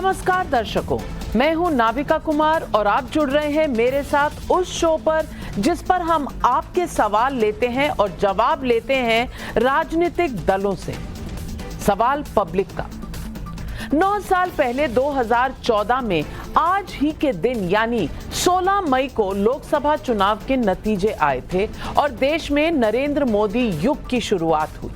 नमस्कार दर्शकों, मैं हूं नाविका कुमार और आप जुड़ रहे हैं मेरे साथ उस शो पर जिस पर हम आपके सवाल लेते हैं और जवाब लेते हैं राजनीतिक दलों से। सवाल पब्लिक का। 9 साल पहले 2014 में आज ही के दिन यानी 16 मई को लोकसभा चुनाव के नतीजे आए थे और देश में नरेंद्र मोदी युग की शुरुआत हुई।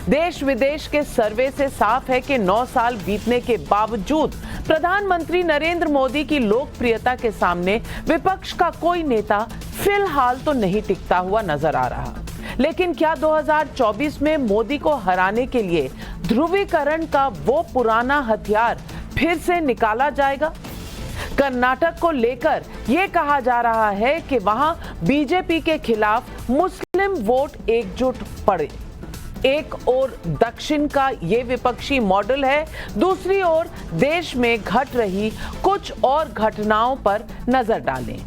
देश विदेश के सर्वे से साफ है कि 9 साल बीतने के बावजूद प्रधानमंत्री नरेंद्र मोदी की लोकप्रियता के सामने विपक्ष का कोई नेता फिलहाल तो नहीं टिकता हुआ नजर आ रहा। लेकिन क्या 2024 में मोदी को हराने के लिए ध्रुवीकरण का वो पुराना हथियार फिर से निकाला जाएगा? कर्नाटक को लेकर यह कहा जा रहा है कि वहां बीजेपी के खिलाफ मुस्लिम वोट एकजुट पड़े। एक ओर दक्षिण का ये विपक्षी मॉडल है, दूसरी ओर देश में घट रही कुछ और घटनाओं पर नजर डालें।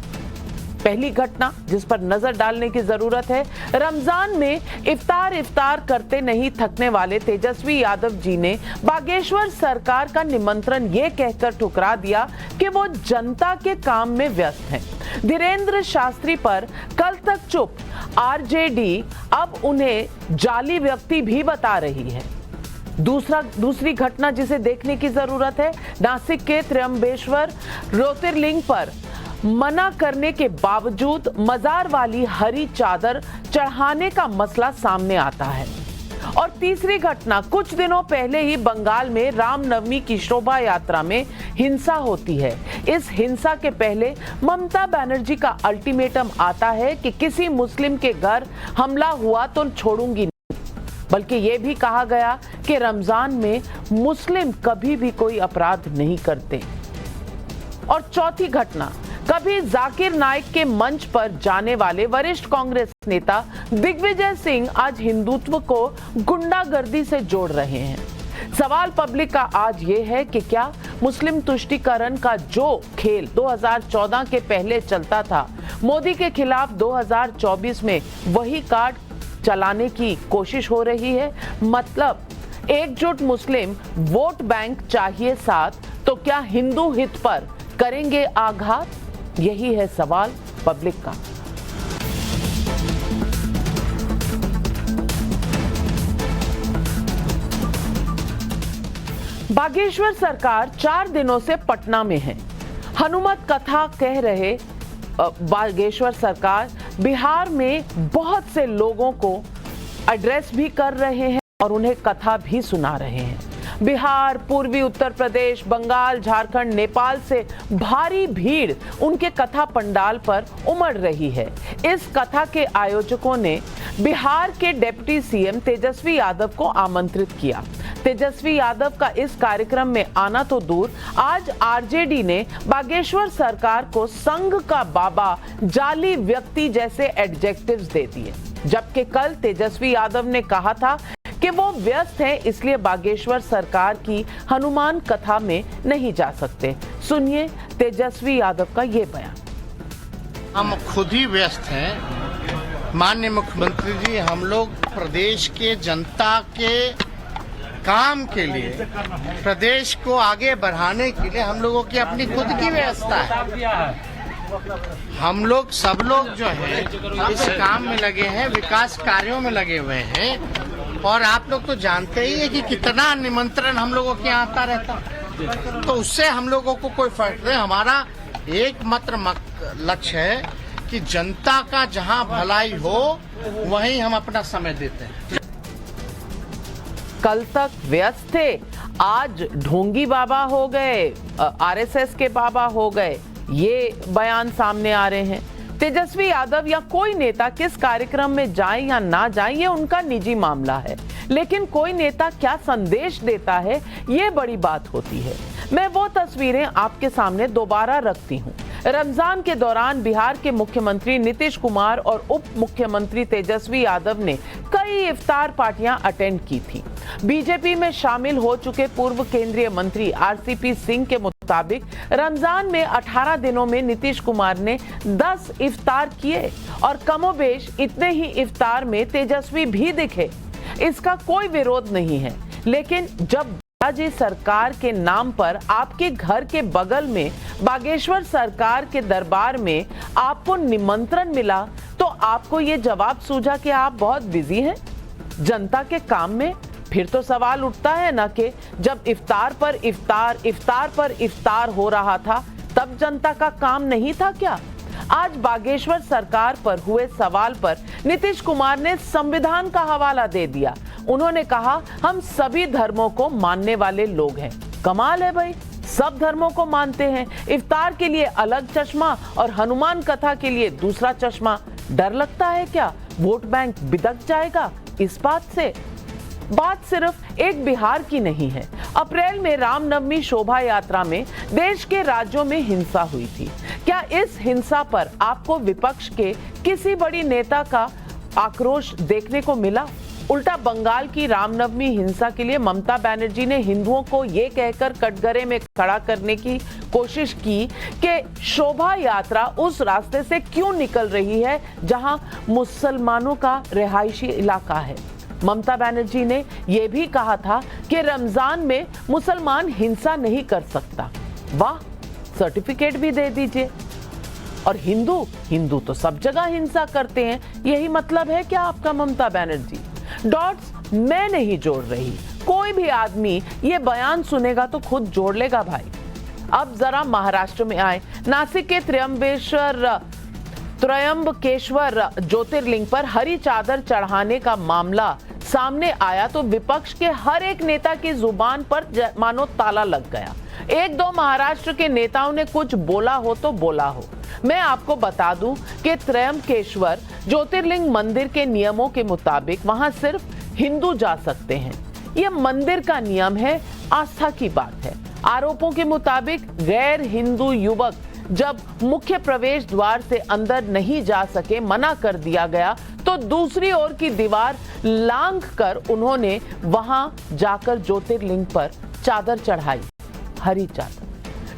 पहली घटना जिस पर नजर डालने की जरूरत है, रमजान में इफ्तार करते नहीं थकने वाले तेजस्वी यादव जी ने बागेश्वर सरकार का निमंत्रण ये कहकर ठुकरा दिया कि वो जनता के काम में व्यस्त हैं। धीरेन्द्र शास्त्री पर कल तक चुप आरजेडी अब उन्हें जाली व्यक्ति भी बता रही है। दूसरी घटना जिसे देखने की जरूरत है, नासिक के त्र्यंबकेश्वर ज्योतिर्लिंग पर मना करने के बावजूद मजार वाली हरी चादर चढ़ाने का मसला सामने आता है। और तीसरी घटना, कुछ दिनों पहले ही बंगाल में रामनवमी की शोभा यात्रा में हिंसा होती है। इस हिंसा के पहले ममता बनर्जी का अल्टीमेटम आता है कि किसी मुस्लिम के घर हमला हुआ तो छोड़ूंगी नहीं, बल्कि यह भी कहा गया कि रमजान में मुस्लिम कभी भी कोई अपराध नहीं करते। और चौथी घटना, कभी जाकिर नाइक के मंच पर जाने वाले वरिष्ठ कांग्रेस नेता दिग्विजय सिंह आज हिंदुत्व को गुंडागर्दी से जोड़ रहे हैं। सवाल पब्लिक का आज ये है कि क्या मुस्लिम तुष्टीकरण का जो खेल 2014 के पहले चलता था, मोदी के खिलाफ 2024 में वही कार्ड चलाने की कोशिश हो रही है? मतलब एकजुट मुस्लिम वोट बैंक चाहिए साथ, तो क्या हिंदू हित पर करेंगे आघात? यही है सवाल पब्लिक का। बागेश्वर सरकार 4 दिनों से पटना में है। हनुमत कथा कह रहे बागेश्वर सरकार बिहार में बहुत से लोगों को एड्रेस भी कर रहे हैं और उन्हें कथा भी सुना रहे हैं। बिहार, पूर्वी उत्तर प्रदेश, बंगाल, झारखंड, नेपाल से भारी भीड़ उनके कथा पंडाल पर उमड़ रही है। इस कथा के आयोजकों ने बिहार के डिप्टी सीएम तेजस्वी यादव को आमंत्रित किया। तेजस्वी यादव का इस कार्यक्रम में आना तो दूर, आज आरजेडी ने बागेश्वर सरकार को संघ का बाबा, जाली व्यक्ति जैसे एडजेक्टिव्स दे दिए। जबकि कल तेजस्वी यादव ने कहा था कि वो व्यस्त हैं, इसलिए बागेश्वर सरकार की हनुमान कथा में नहीं जा सकते। सुनिए तेजस्वी यादव का ये बयान। हम खुद ही व्यस्त हैं माननीय मुख्यमंत्री जी। हम लोग प्रदेश के जनता के काम के लिए, प्रदेश को आगे बढ़ाने के लिए हम लोगों की अपनी खुद की व्यवस्था है। हम लोग सब लोग जो है इस काम में लगे हैं, विकास कार्यों में लगे हुए हैं। और आप लोग तो जानते ही है कि कितना निमंत्रण हम लोगों के यहाँ आता रहता, तो उससे हम लोगों को कोई फर्क नहीं। हमारा एकमात्र लक्ष्य है कि जनता का जहाँ भलाई हो वहीं हम अपना समय देते हैं। कल तक व्यस्त थे, आज ढोंगी बाबा हो गए, आरएसएस के बाबा हो गए, ये बयान सामने आ रहे हैं। तेजस्वी यादव या कोई नेता किस कार्यक्रम में जाए या ना जाए, ये उनका निजी मामला है, लेकिन कोई नेता क्या संदेश देता है, ये बड़ी बात होती है। मैं वो तस्वीरें आपके सामने दोबारा रखती हूँ। रमजान के दौरान बिहार के मुख्यमंत्री नीतीश कुमार और उप मुख्यमंत्री तेजस्वी यादव ने कई इफ्तार पार्टियां अटेंड की थी। बीजेपी में शामिल हो चुके पूर्व केंद्रीय मंत्री आरसीपी सिंह के मुताबिक रमजान में 18 दिनों में नीतीश कुमार ने 10 इफ्तार किए और कमोबेश इतने ही इफ्तार में तेजस्वी भी दिखे। इसका कोई विरोध नहीं है, लेकिन जब जी सरकार के नाम पर आपके घर के बगल में बागेश्वर सरकार के दरबार में आपको निमंत्रण मिला तो आपको ये जवाब सूझा कि आप बहुत बिजी हैं जनता के काम में। फिर तो सवाल उठता है ना कि जब इफ्तार पर इफ्तार हो रहा था तब जनता का काम नहीं था क्या? आज बागेश्वर सरकार पर हुए सवाल पर नीतीश कुमार ने संविधान का हवाला दे दिया। उन्होंने कहा हम सभी धर्मों को मानने वाले लोग हैं। कमाल है भाई, सब धर्मों को मानते हैं। इफ्तार के लिए अलग चश्मा और हनुमान कथा के लिए दूसरा चश्मा। डर लगता है क्या वोट बैंक बिदक जाएगा इस बात से? बात सिर्फ एक बिहार की नहीं है। अप्रैल में रामनवमी शोभा यात्रा में देश के राज्यों में हिंसा हुई थी। क्या इस हिंसा पर आपको विपक्ष के किसी बड़ी नेता का आक्रोश देखने को मिला? उल्टा बंगाल की रामनवमी हिंसा के लिए ममता बनर्जी ने हिंदुओं को ये कहकर कटघरे में खड़ा करने की कोशिश की कि शोभा यात्रा उस रास्ते से क्यों निकल रही है जहां मुसलमानों का रिहायशी इलाका है। ममता बनर्जी ने यह भी कहा था कि रमजान में मुसलमान हिंसा नहीं कर सकता। वाह, सर्टिफिकेट भी दे दीजिए। और हिंदू तो सब जगह हिंसा करते हैं, यही मतलब है क्या आपका ममता बनर्जी? डॉट्स मैं नहीं जोड़ रही, कोई भी आदमी ये बयान सुनेगा तो खुद जोड़ लेगा भाई। अब जरा महाराष्ट्र में आए। नासिक के त्रयंबकेश्वर ज्योतिर्लिंग पर हरी चादर चढ़ाने का मामला सामने आया तो विपक्ष के हर एक नेता की जुबान पर मानो ताला लग गया। एक दो महाराष्ट्र के नेताओं ने कुछ बोला हो तो बोला हो। मैं आपको बता दूं कि त्रयंबकेश्वर ज्योतिर्लिंग मंदिर के नियमों के मुताबिक वहां सिर्फ हिंदू जा सकते हैं। यह मंदिर का नियम है, आस्था की बात है। आरोपों के मुताबिक गैर हिंदू युवक जब मुख्य प्रवेश द्वार से अंदर नहीं जा सके, मना कर दिया गया, तो दूसरी ओर की दीवार लांघ कर उन्होंने वहां जाकर ज्योतिर्लिंग पर चादर चढ़ाई, हरी चादर।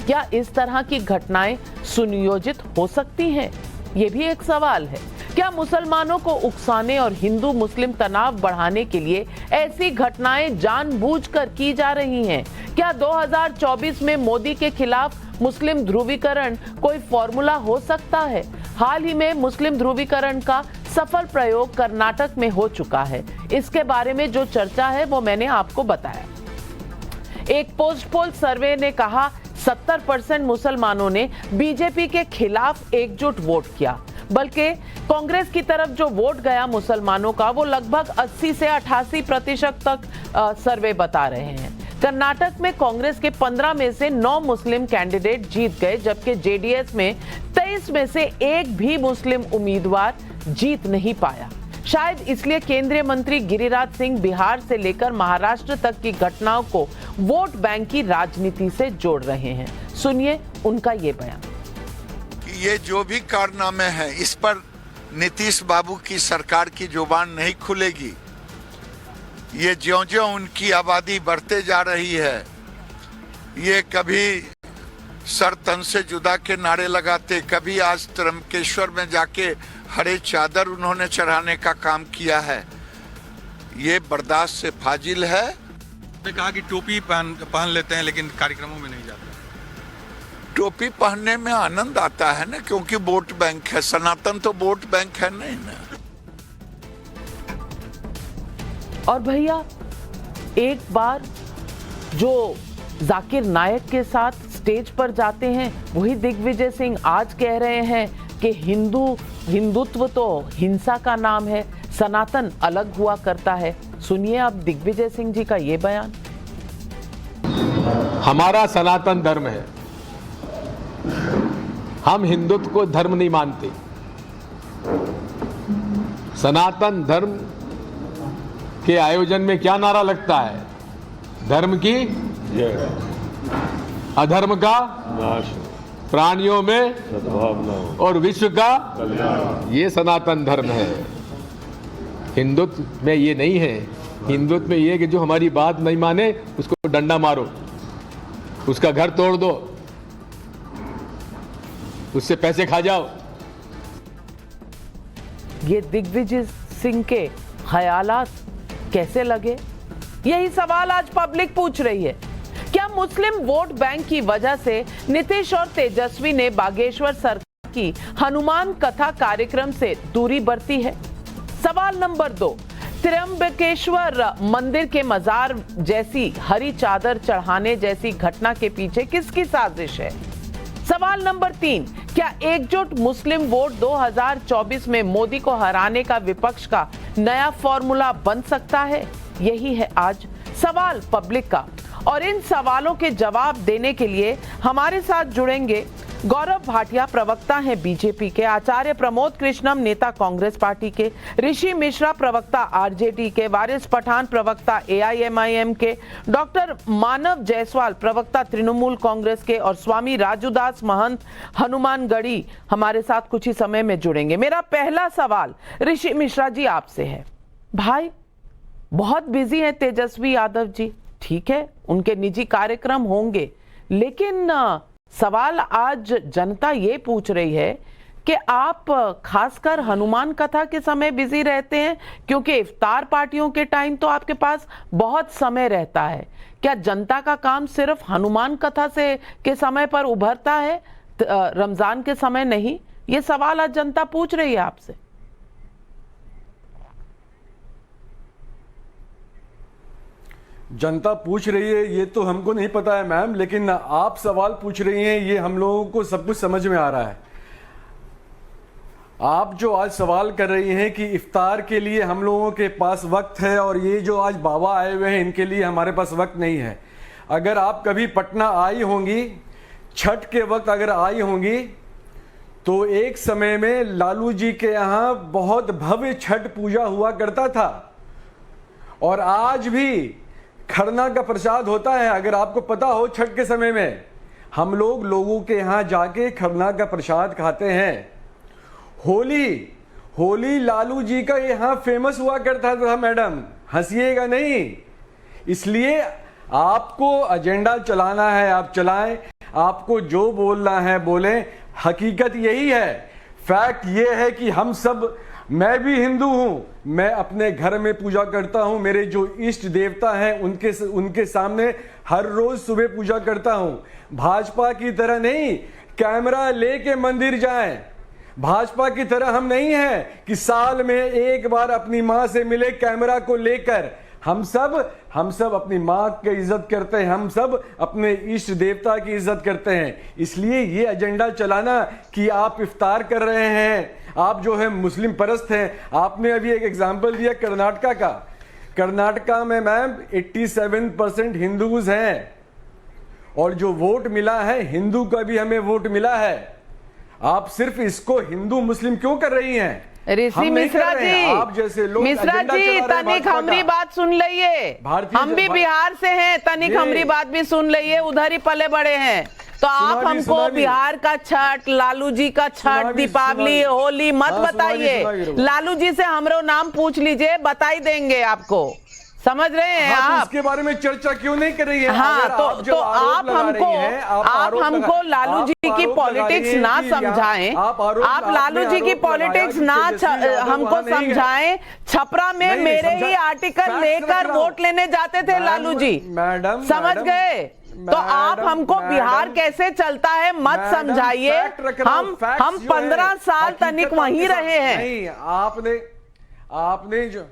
क्या इस तरह की घटनाएं सुनियोजित हो सकती हैं? ये भी एक सवाल है। क्या मुसलमानों को उकसाने और हिंदू मुस्लिम तनाव बढ़ाने के लिए ऐसी घटनाएं जानबूझकर की जा रही हैं? क्या 2024 में मोदी के खिलाफ मुस्लिम ध्रुवीकरण कोई फॉर्मूला हो सकता है? हाल ही में मुस्लिम ध्रुवीकरण का सफल प्रयोग कर्नाटक में हो चुका है। इसके बारे में जो चर्चा है वो मैंने आपको बताया। एक पोस्ट पोल सर्वे ने कहा 70% मुसलमानों ने बीजेपी के खिलाफ एकजुट वोट किया, बल्कि कांग्रेस की तरफ जो वोट गया मुसलमानों का वो लगभग 80 से 88% तक सर्वे बता रहे हैं। कर्नाटक में कांग्रेस के 15 में से 9 मुस्लिम कैंडिडेट जीत गए, जबकि जेडीएस में 23 में से एक भी मुस्लिम उम्मीदवार जीत नहीं पाया। शायद इसलिए केंद्रीय मंत्री गिरिराज सिंह बिहार से लेकर महाराष्ट्र तक की घटनाओं को वोट बैंक की राजनीति से जोड़ रहे हैं। सुनिए उनका ये बयान। ये जो भी कारनामे हैं, इस पर नीतीश बाबू की सरकार की जुबान नहीं खुलेगी। ये ज्यों-ज्यों उनकी आबादी बढ़ते जा रही है, ये कभी सर तन से जुदा के नारे लगाते, कभी आज त्रयंबकेश्वर में जाके हरे चादर उन्होंने चढ़ाने का काम किया है। ये बर्दाश्त से फाजिल है। ने कहा कि टोपी पहन लेते हैं लेकिन कार्यक्रमों में नहीं जाते। टोपी पहनने में आनंद आता है ना, क्योंकि वोट बैंक है। सनातन तो वोट बैंक है नहीं ना। और भैया एक बार जो जाकिर नायक के साथ स्टेज पर जाते हैं वही दिग्विजय सिंह आज कह रहे हैं कि हिंदुत्व तो हिंसा का नाम है, सनातन अलग हुआ करता है। सुनिए अब दिग्विजय सिंह जी का ये बयान। हमारा सनातन धर्म है, हम हिंदुत्व को धर्म नहीं मानते। सनातन धर्म के आयोजन में क्या नारा लगता है? धर्म की अधर्म का नाश, प्राणियों में सद्भावना और विश्व का कल्याण। ये सनातन धर्म है। हिंदुत्व में ये नहीं है। हिंदुत्व में ये कि जो हमारी बात नहीं माने उसको डंडा मारो, उसका घर तोड़ दो, उससे पैसे खा जाओ। ये दिग्विजय सिंह के ख्यालात कैसे लगे? यही सवाल आज पब्लिक पूछ रही है। क्या मुस्लिम वोट बैंक की वजह से नीतीश और तेजस्वी ने बागेश्वर सरकार की हनुमान कथा कार्यक्रम से दूरी बरती है? सवाल नंबर 2, त्र्यंबकेश्वर मंदिर के मजार जैसी हरी चादर चढ़ाने जैसी घटना के पीछे किसकी साजिश है? सवाल नंबर 3, क्या एकजुट मुस्लिम वोट 2024 में मोदी को हराने का विपक्ष का नया फॉर्मूला बन सकता है? यही है आज सवाल पब्लिक का। और इन सवालों के जवाब देने के लिए हमारे साथ जुड़ेंगे गौरव भाटिया, प्रवक्ता हैं बीजेपी के, आचार्य प्रमोद कृष्णम, नेता कांग्रेस पार्टी के, ऋषि मिश्रा, प्रवक्ता आरजेडी के, वारिस पठान, प्रवक्ता एआईएमआईएम के, डॉक्टर मानव जायसवाल, प्रवक्ता तृणमूल कांग्रेस के, और स्वामी राजूदास महंत हनुमानगढ़ी हमारे साथ कुछ ही समय में जुड़ेंगे। मेरा पहला सवाल ऋषि मिश्रा जी आपसे है। भाई, बहुत बिजी है तेजस्वी यादव जी, ठीक है, उनके निजी कार्यक्रम होंगे, लेकिन सवाल आज जनता ये पूछ रही है कि आप खासकर हनुमान कथा के समय बिजी रहते हैं, क्योंकि इफ्तार पार्टियों के टाइम तो आपके पास बहुत समय रहता है। क्या जनता का काम सिर्फ हनुमान कथा से के समय पर उभरता है, रमजान के समय नहीं? ये सवाल आज जनता पूछ रही है आपसे। जनता पूछ रही है ये तो हमको नहीं पता है मैम, लेकिन आप सवाल पूछ रही हैं ये हम लोगों को सब कुछ समझ में आ रहा है। आप जो आज सवाल कर रही हैं कि इफ्तार के लिए हम लोगों के पास वक्त है और ये जो आज बाबा आए हुए हैं इनके लिए हमारे पास वक्त नहीं है। अगर आप कभी पटना आई होंगी, छठ के वक्त अगर आई होंगी, तो एक समय में लालू जी के यहाँ बहुत भव्य छठ पूजा हुआ करता था, और आज भी खरना का प्रसाद होता है। अगर आपको पता हो, छठ के समय में हम लोगों के यहाँ जाके खरना का प्रसाद खाते हैं। होली लालू जी का यहाँ फेमस हुआ करता था मैडम, हंसिएगा नहीं। इसलिए आपको एजेंडा चलाना है आप चलाएं, आपको जो बोलना है बोलें। हकीकत यही है, फैक्ट ये है कि हम सब, मैं भी हिंदू हूं, मैं अपने घर में पूजा करता हूं, मेरे जो इष्ट देवता हैं उनके सामने हर रोज सुबह पूजा करता हूं। भाजपा की तरह नहीं कैमरा लेके मंदिर जाएं, भाजपा की तरह हम नहीं हैं कि साल में एक बार अपनी मां से मिले कैमरा को लेकर। हम सब अपनी माँ की इज्जत करते हैं, हम सब अपने इष्ट देवता की इज्जत करते हैं। इसलिए ये एजेंडा चलाना कि आप इफ्तार कर रहे हैं, आप जो है मुस्लिम परस्त हैं। आपने अभी एक एग्जांपल दिया कर्नाटका का। कर्नाटका में मैम 87% हिंदूज हैं, और जो वोट मिला है हिंदू का भी हमें वोट मिला है। आप सिर्फ इसको हिंदू मुस्लिम क्यों कर रही हैं? ऋषि मिश्रा जी, आप जैसे लोग मिश्रा जी, तनिक हमारी बात सुन लीजिए। हम भी बिहार से हैं, तनिक हमारी बात भी सुन लीजिए, उधर ही पले बड़े हैं। तो आप हमको बिहार का छठ, लालू जी का छठ, दीपावली, होली मत बताइए। लालू जी से हमरो नाम पूछ लीजिए, बताई देंगे आपको। समझ रहे हैं आप? इसके बारे में चर्चा क्यों नहीं कर रही है? हाँ, तो आप हमको लालू जी की पॉलिटिक्स ना समझाएं, आप लालू जी की पॉलिटिक्स ना हमको समझाएं। छपरा में मेरे ही आर्टिकल लेकर वोट लेने जाते थे लालू जी, मैडम, समझ गए? तो आप हमको बिहार कैसे चलता है मत समझाइए। हम 15 साल तनिक वहीं रहे हैं। नहीं, आपने जो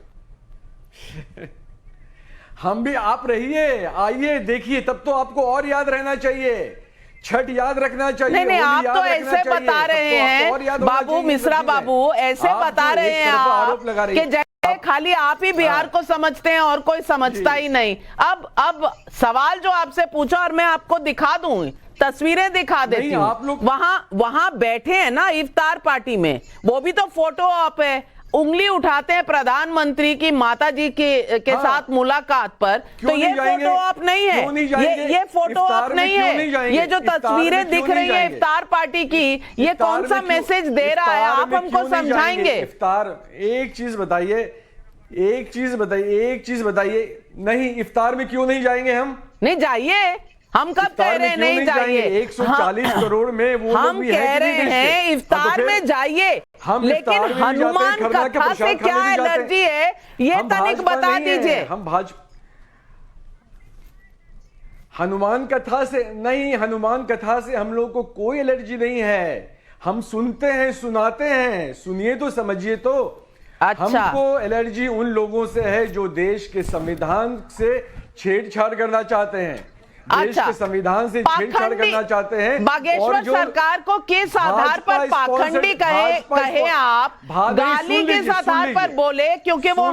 हम भी, आप रहिए, आइए देखिए, तब तो आपको और याद रहना चाहिए, छठ याद रखना चाहिए। नहीं, आप तो ऐसे बता रहे हैं बाबू, मिश्रा बाबू, ऐसे बता रहे हैं आप कि जैसे खाली आप ही बिहार को समझते हैं और कोई समझता ही नहीं। अब सवाल जो आपसे पूछा, और मैं आपको दिखा दूं, तस्वीरें दिखा देती हूँ। वहां बैठे हैं ना इफ्तार पार्टी में, वो भी तो फोटो आप है, उंगली उठाते हैं प्रधानमंत्री की माता जी के साथ मुलाकात पर। तो ये फोटो आप नहीं है, ये फोटो आप नहीं है। ये जो तस्वीरें दिख रही है इफ्तार पार्टी की, ये कौन सा मैसेज दे रहा है? आप हमको समझाएंगे। इफ्तार, एक चीज बताइए, नहीं इफ्तार में क्यों नहीं जाएंगे? हम नहीं जाइए, हम कब कह रहे हैं नहीं जाइए? 140 करोड़ में वो हम कह रहे हैं इफ्तार में जाइए, लेकिन हनुमान कथा से क्या एलर्जी है ये तनिक बता दीजिए। हनुमान कथा से नहीं, हनुमान कथा से हम लोग को कोई एलर्जी नहीं है। हम सुनते हैं, सुनाते हैं, सुनिए तो समझिए तो। अच्छा। हमको एलर्जी उन लोगों से है जो देश के संविधान से छेड़छाड़ करना चाहते हैं, देश के संविधान से छेड़छाड़ करना चाहते हैं। बागेश्वर सरकार को किस आधार पर पाखंडी कहे आप, गाली किस आधार पर बोले? क्योंकि वो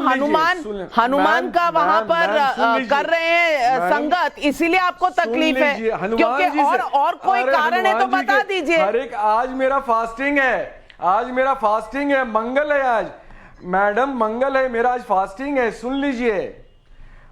हनुमान का वहां पर कर रहे हैं संगत, इसीलिए आपको तकलीफ है, क्योंकि और कोई कारण है तो बता दीजिए। हर एक, आज मेरा फास्टिंग है, आज मेरा फास्टिंग है, मंगल है आज मैडम, मंगल है मेरा, आज फास्टिंग है। सुन लीजिए,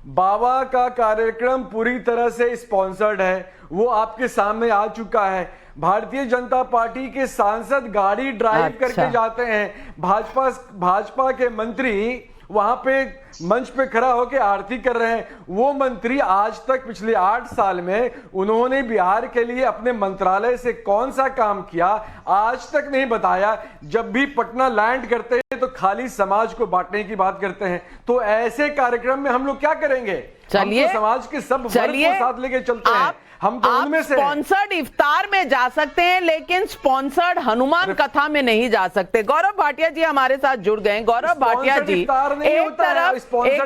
बाबा का कार्यक्रम पूरी तरह से स्पॉन्सर्ड है, वो आपके सामने आ चुका है। भारतीय जनता पार्टी के सांसद गाड़ी ड्राइव करके जाते हैं, भाजपा के मंत्री वहां पे मंच पे खड़ा होकर आरती कर रहे हैं। वो मंत्री आज तक पिछले 8 साल में उन्होंने बिहार के लिए अपने मंत्रालय से कौन सा काम किया आज तक नहीं बताया। जब भी पटना लैंड करते हैं तो खाली समाज को बांटने की बात करते हैं। तो ऐसे कार्यक्रम में हम लोग क्या करेंगे? चलिए, हम तो समाज के सब वर्ग को साथ लेके चलते हैं। हम तो उनमें से स्पॉन्सर्ड इफ्तार में जा सकते हैं, लेकिन स्पॉन्सर्ड हनुमान कथा में नहीं जा सकते। गौरव भाटिया जी हमारे साथ जुड़ गए। गौरव भाटिया जी, एक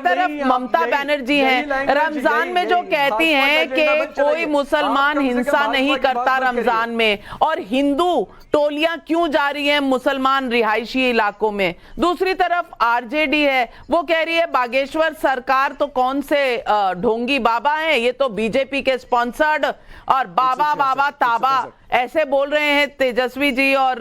तरफ ममता बनर्जी हैं, रमजान में जो कहती हैं कि कोई मुसलमान हिंसा नहीं करता रमजान में, और हिंदू टोलियां क्यों जा रही हैं मुसलमान रिहायशी इलाकों में। दूसरी तरफ आरजेडी है, वो कह रही है बागेश्वर सरकार तो कौन से ढोंगी बाबा हैं, ये तो बीजेपी के स्पॉन्सर्ड, और बाबा ताबा ऐसे बोल रहे हैं तेजस्वी जी और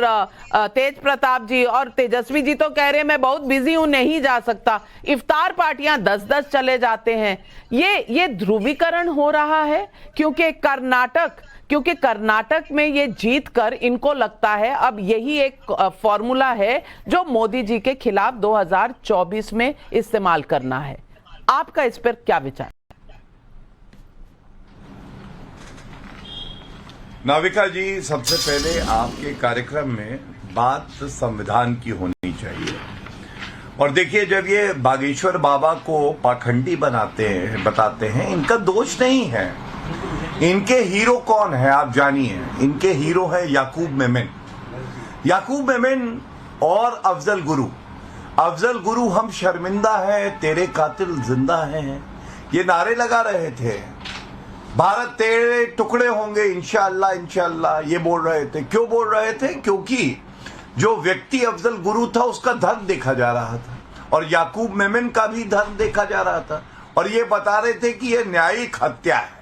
तेज प्रताप जी। और तेजस्वी जी तो कह रहे हैं मैं बहुत बिजी हूं, नहीं जा सकता। इफ्तार पार्टियां 10-10 चले जाते हैं। ये ध्रुवीकरण हो रहा है, क्योंकि कर्नाटक में ये जीत कर इनको लगता है अब यही एक फॉर्मूला है जो मोदी जी के खिलाफ 2024 में इस्तेमाल करना है। आपका इस पर क्या विचार? नाविका जी, सबसे पहले आपके कार्यक्रम में बात संविधान की होनी चाहिए। और देखिए, जब ये बागेश्वर बाबा को पाखंडी बताते हैं, इनका दोष नहीं है। इनके हीरो कौन है आप जानिए। इनके हीरो है याकूब मेमन और अफजल गुरु। हम शर्मिंदा हैं, तेरे कातिल जिंदा हैं, ये नारे लगा रहे थे। भारत तेरे टुकड़े होंगे इंशाअल्लाह ये बोल रहे थे। क्यों बोल रहे थे? क्योंकि जो व्यक्ति अफजल गुरु था उसका धर्म देखा जा रहा था, और याकूब मेमन का भी धर्म देखा जा रहा था, और ये बता रहे थे कि ये न्यायिक हत्या है।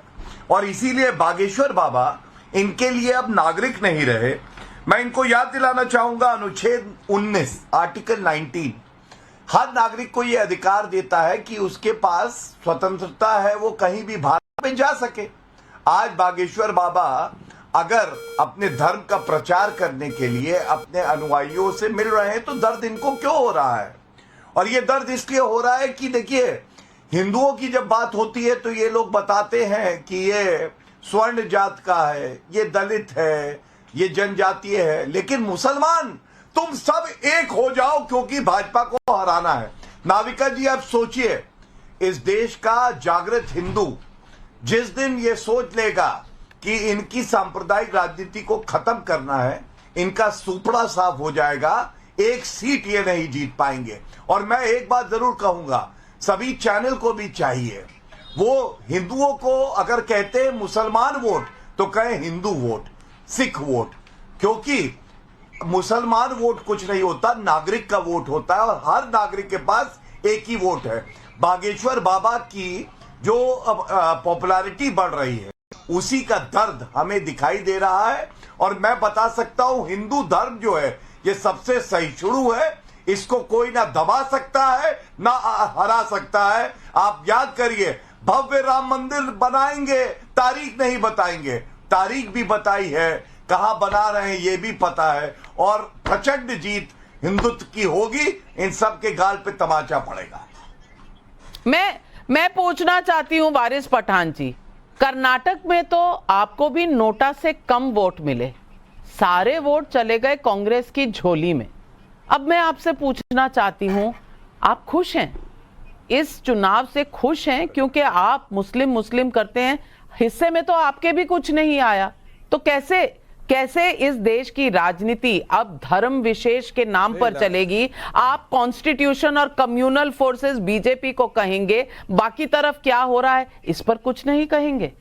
और इसीलिए बागेश्वर बाबा इनके लिए अब नागरिक नहीं रहे। मैं इनको याद दिलाना चाहूंगा, अनुच्छेद 19 आर्टिकल 19 हर नागरिक को यह अधिकार देता है कि उसके पास स्वतंत्रता है, वो कहीं भी भारत में जा सके। आज बागेश्वर बाबा अगर अपने धर्म का प्रचार करने के लिए अपने अनुयायियों से मिल रहे हैं तो दर्द इनको क्यों हो रहा है? और ये दर्द इसलिए हो रहा है कि देखिए, हिंदुओं की जब बात होती है तो ये लोग बताते हैं कि ये स्वर्ण जात का है, ये दलित है, ये जनजातीय है। लेकिन मुसलमान, तुम सब एक हो जाओ क्योंकि भाजपा को हराना है। नाविका जी, आप सोचिए, इस देश का जागृत हिंदू जिस दिन ये सोच लेगा कि इनकी सांप्रदायिक राजनीति को खत्म करना है, इनका सुपड़ा साफ हो जाएगा, एक सीट ये नहीं जीत पाएंगे। और मैं एक बात जरूर कहूंगा, सभी चैनल को भी चाहिए, वो हिंदुओं को अगर कहते हैं मुसलमान वोट तो कहें हिंदू वोट, सिख वोट, क्योंकि मुसलमान वोट कुछ नहीं होता, नागरिक का वोट होता है, और हर नागरिक के पास एक ही वोट है। बागेश्वर बाबा की जो पॉपुलैरिटी बढ़ रही है, उसी का दर्द हमें दिखाई दे रहा है। और मैं बता सकता हूं, हिंदू धर्म जो है ये सबसे सहिष्णु है, इसको कोई ना दबा सकता है ना हरा सकता है। आप याद करिए, भव्य राम मंदिर बनाएंगे, तारीख नहीं बताएंगे, तारीख भी बताई है, कहां बना रहे हैं ये भी पता है, और प्रचंड जीत हिंदुत्व की होगी। इन सब के गाल पे तमाचा पड़ेगा। मैं पूछना चाहती हूं वारिस पठान जी, कर्नाटक में तो आपको भी नोटा से कम वोट मिले, सारे वोट चले गए कांग्रेस की झोली में। अब मैं आपसे पूछना चाहती हूं, आप खुश हैं? इस चुनाव से खुश हैं? क्योंकि आप मुस्लिम करते हैं, हिस्से में तो आपके भी कुछ नहीं आया, तो कैसे कैसे इस देश की राजनीति अब धर्म विशेष के नाम पर चलेगी? आप कॉन्स्टिट्यूशन और कम्युनल फोर्सेस बीजेपी को कहेंगे, बाकी तरफ क्या हो रहा है इस पर कुछ नहीं कहेंगे।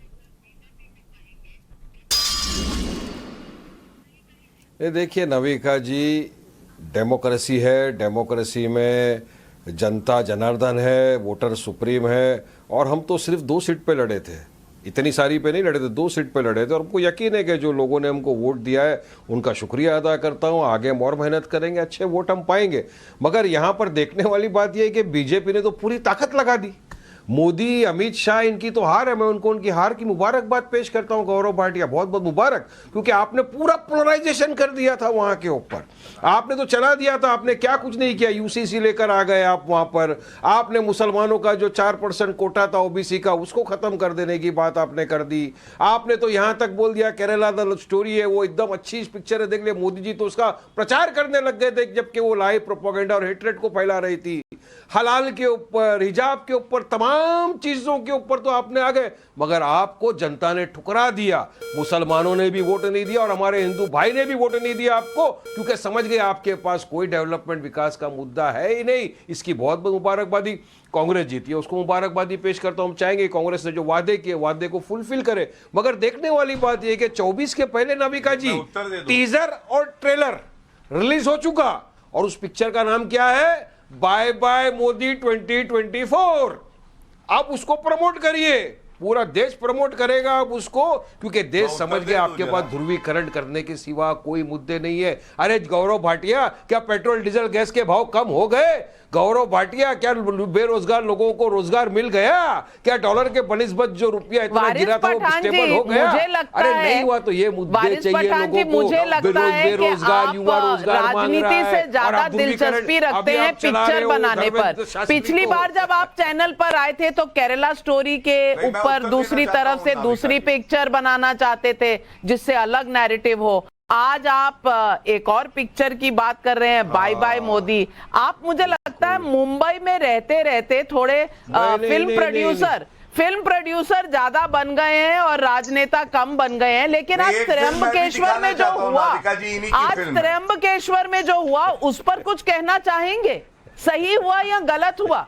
ये देखिए नविका जी, डेमोक्रेसी है, डेमोक्रेसी में जनता जनार्दन है, वोटर सुप्रीम है, और हम तो सिर्फ 2 सीट पे लड़े थे, इतनी सारी पे नहीं लड़े थे, 2 सीट पे लड़े थे, और हमको यकीन है कि जो लोगों ने हमको वोट दिया है उनका शुक्रिया अदा करता हूँ। आगे हम और मेहनत करेंगे, अच्छे वोट हम पाएंगे। मगर यहाँ पर देखने वाली बात यह है कि बीजेपी ने तो पूरी ताकत लगा दी। मोदी, अमित शाह, इनकी तो हार है। मैं उनको उनकी हार की मुबारकबाद पेश करता हूं। गौरव भाटिया, बहुत बहुत मुबारक, क्योंकि आपने पूरा पोलराइजेशन कर दिया था वहां के ऊपर। आपने तो चला दिया था, आपने क्या कुछ नहीं किया। यूसीसी लेकर आ गए आप वहां पर। आपने मुसलमानों का जो 4% कोटा था ओबीसी का, उसको खत्म कर देने की बात आपने कर दी। आपने तो यहां तक बोल दिया केरला द स्टोरी है वो एकदम अच्छी पिक्चर है, देख ले। मोदी जी तो उसका प्रचार करने लग गए थे, जबकि वो लाइव प्रोपेगेंडा और हेट्रेड को फैला रही थी। हलाल के ऊपर, हिजाब के ऊपर, तमाम चीजों के ऊपर तो आपने आ गए, मगर आपको जनता ने ठुकरा दिया। मुसलमानों ने भी वोट नहीं दिया और हमारे हिंदू भाई ने भी वोट नहीं दिया आपको, क्योंकि समझ गए आपके पास कोई डेवलपमेंट विकास का मुद्दा है ही नहीं। इसकी बहुत बहुत मुबारकबादी। कांग्रेस जीती है, उसको मुबारकबादी पेश करता हूं। हम चाहेंगे कांग्रेस ने जो वादे किए, वादे को फुलफिल करे। मगर देखने वाली बात यह कि 24 के पहले नविका जी टीजर और ट्रेलर रिलीज हो चुका, और उस पिक्चर का नाम क्या है? Bye bye Modi 2024। आप उसको प्रमोट करिए, पूरा देश प्रमोट करेगा अब उसको, क्योंकि देश समझ गया आपके पास ध्रुवीकरण करने के सिवा कोई मुद्दे नहीं है। अरे गौरव भाटिया, क्या पेट्रोल डीजल गैस के भाव कम हो गए? गौरव भाटिया, क्या बेरोजगार लोगों को रोजगार मिल गया? क्या डॉलर के बनिस्बत जो रुपया इतना गिरा था वो स्टेबल हो गया? अरे नहीं हुआ तो ये मुद्दे चाहिए लोगों को। मुझे लगता है कि आप राजनीति से ज्यादा दिलचस्पी रखते हैं पिक्चर बनाने पर। पिछली बार जब आप चैनल पर आए थे तो केरला स्टोरी के ऊपर दूसरी तरफ से दूसरी पिक्चर बनाना चाहते थे जिससे अलग नैरेटिव हो। आज आप एक और पिक्चर की बात कर रहे हैं, बाय बाय मोदी। आप, मुझे लगता है मुंबई में रहते रहते थोड़े फिल्म प्रोड्यूसर ज्यादा बन गए हैं और राजनेता कम बन गए हैं। लेकिन आज त्र्यंबकेश्वर में जो हुआ उस पर कुछ कहना चाहेंगे? सही हुआ या गलत हुआ?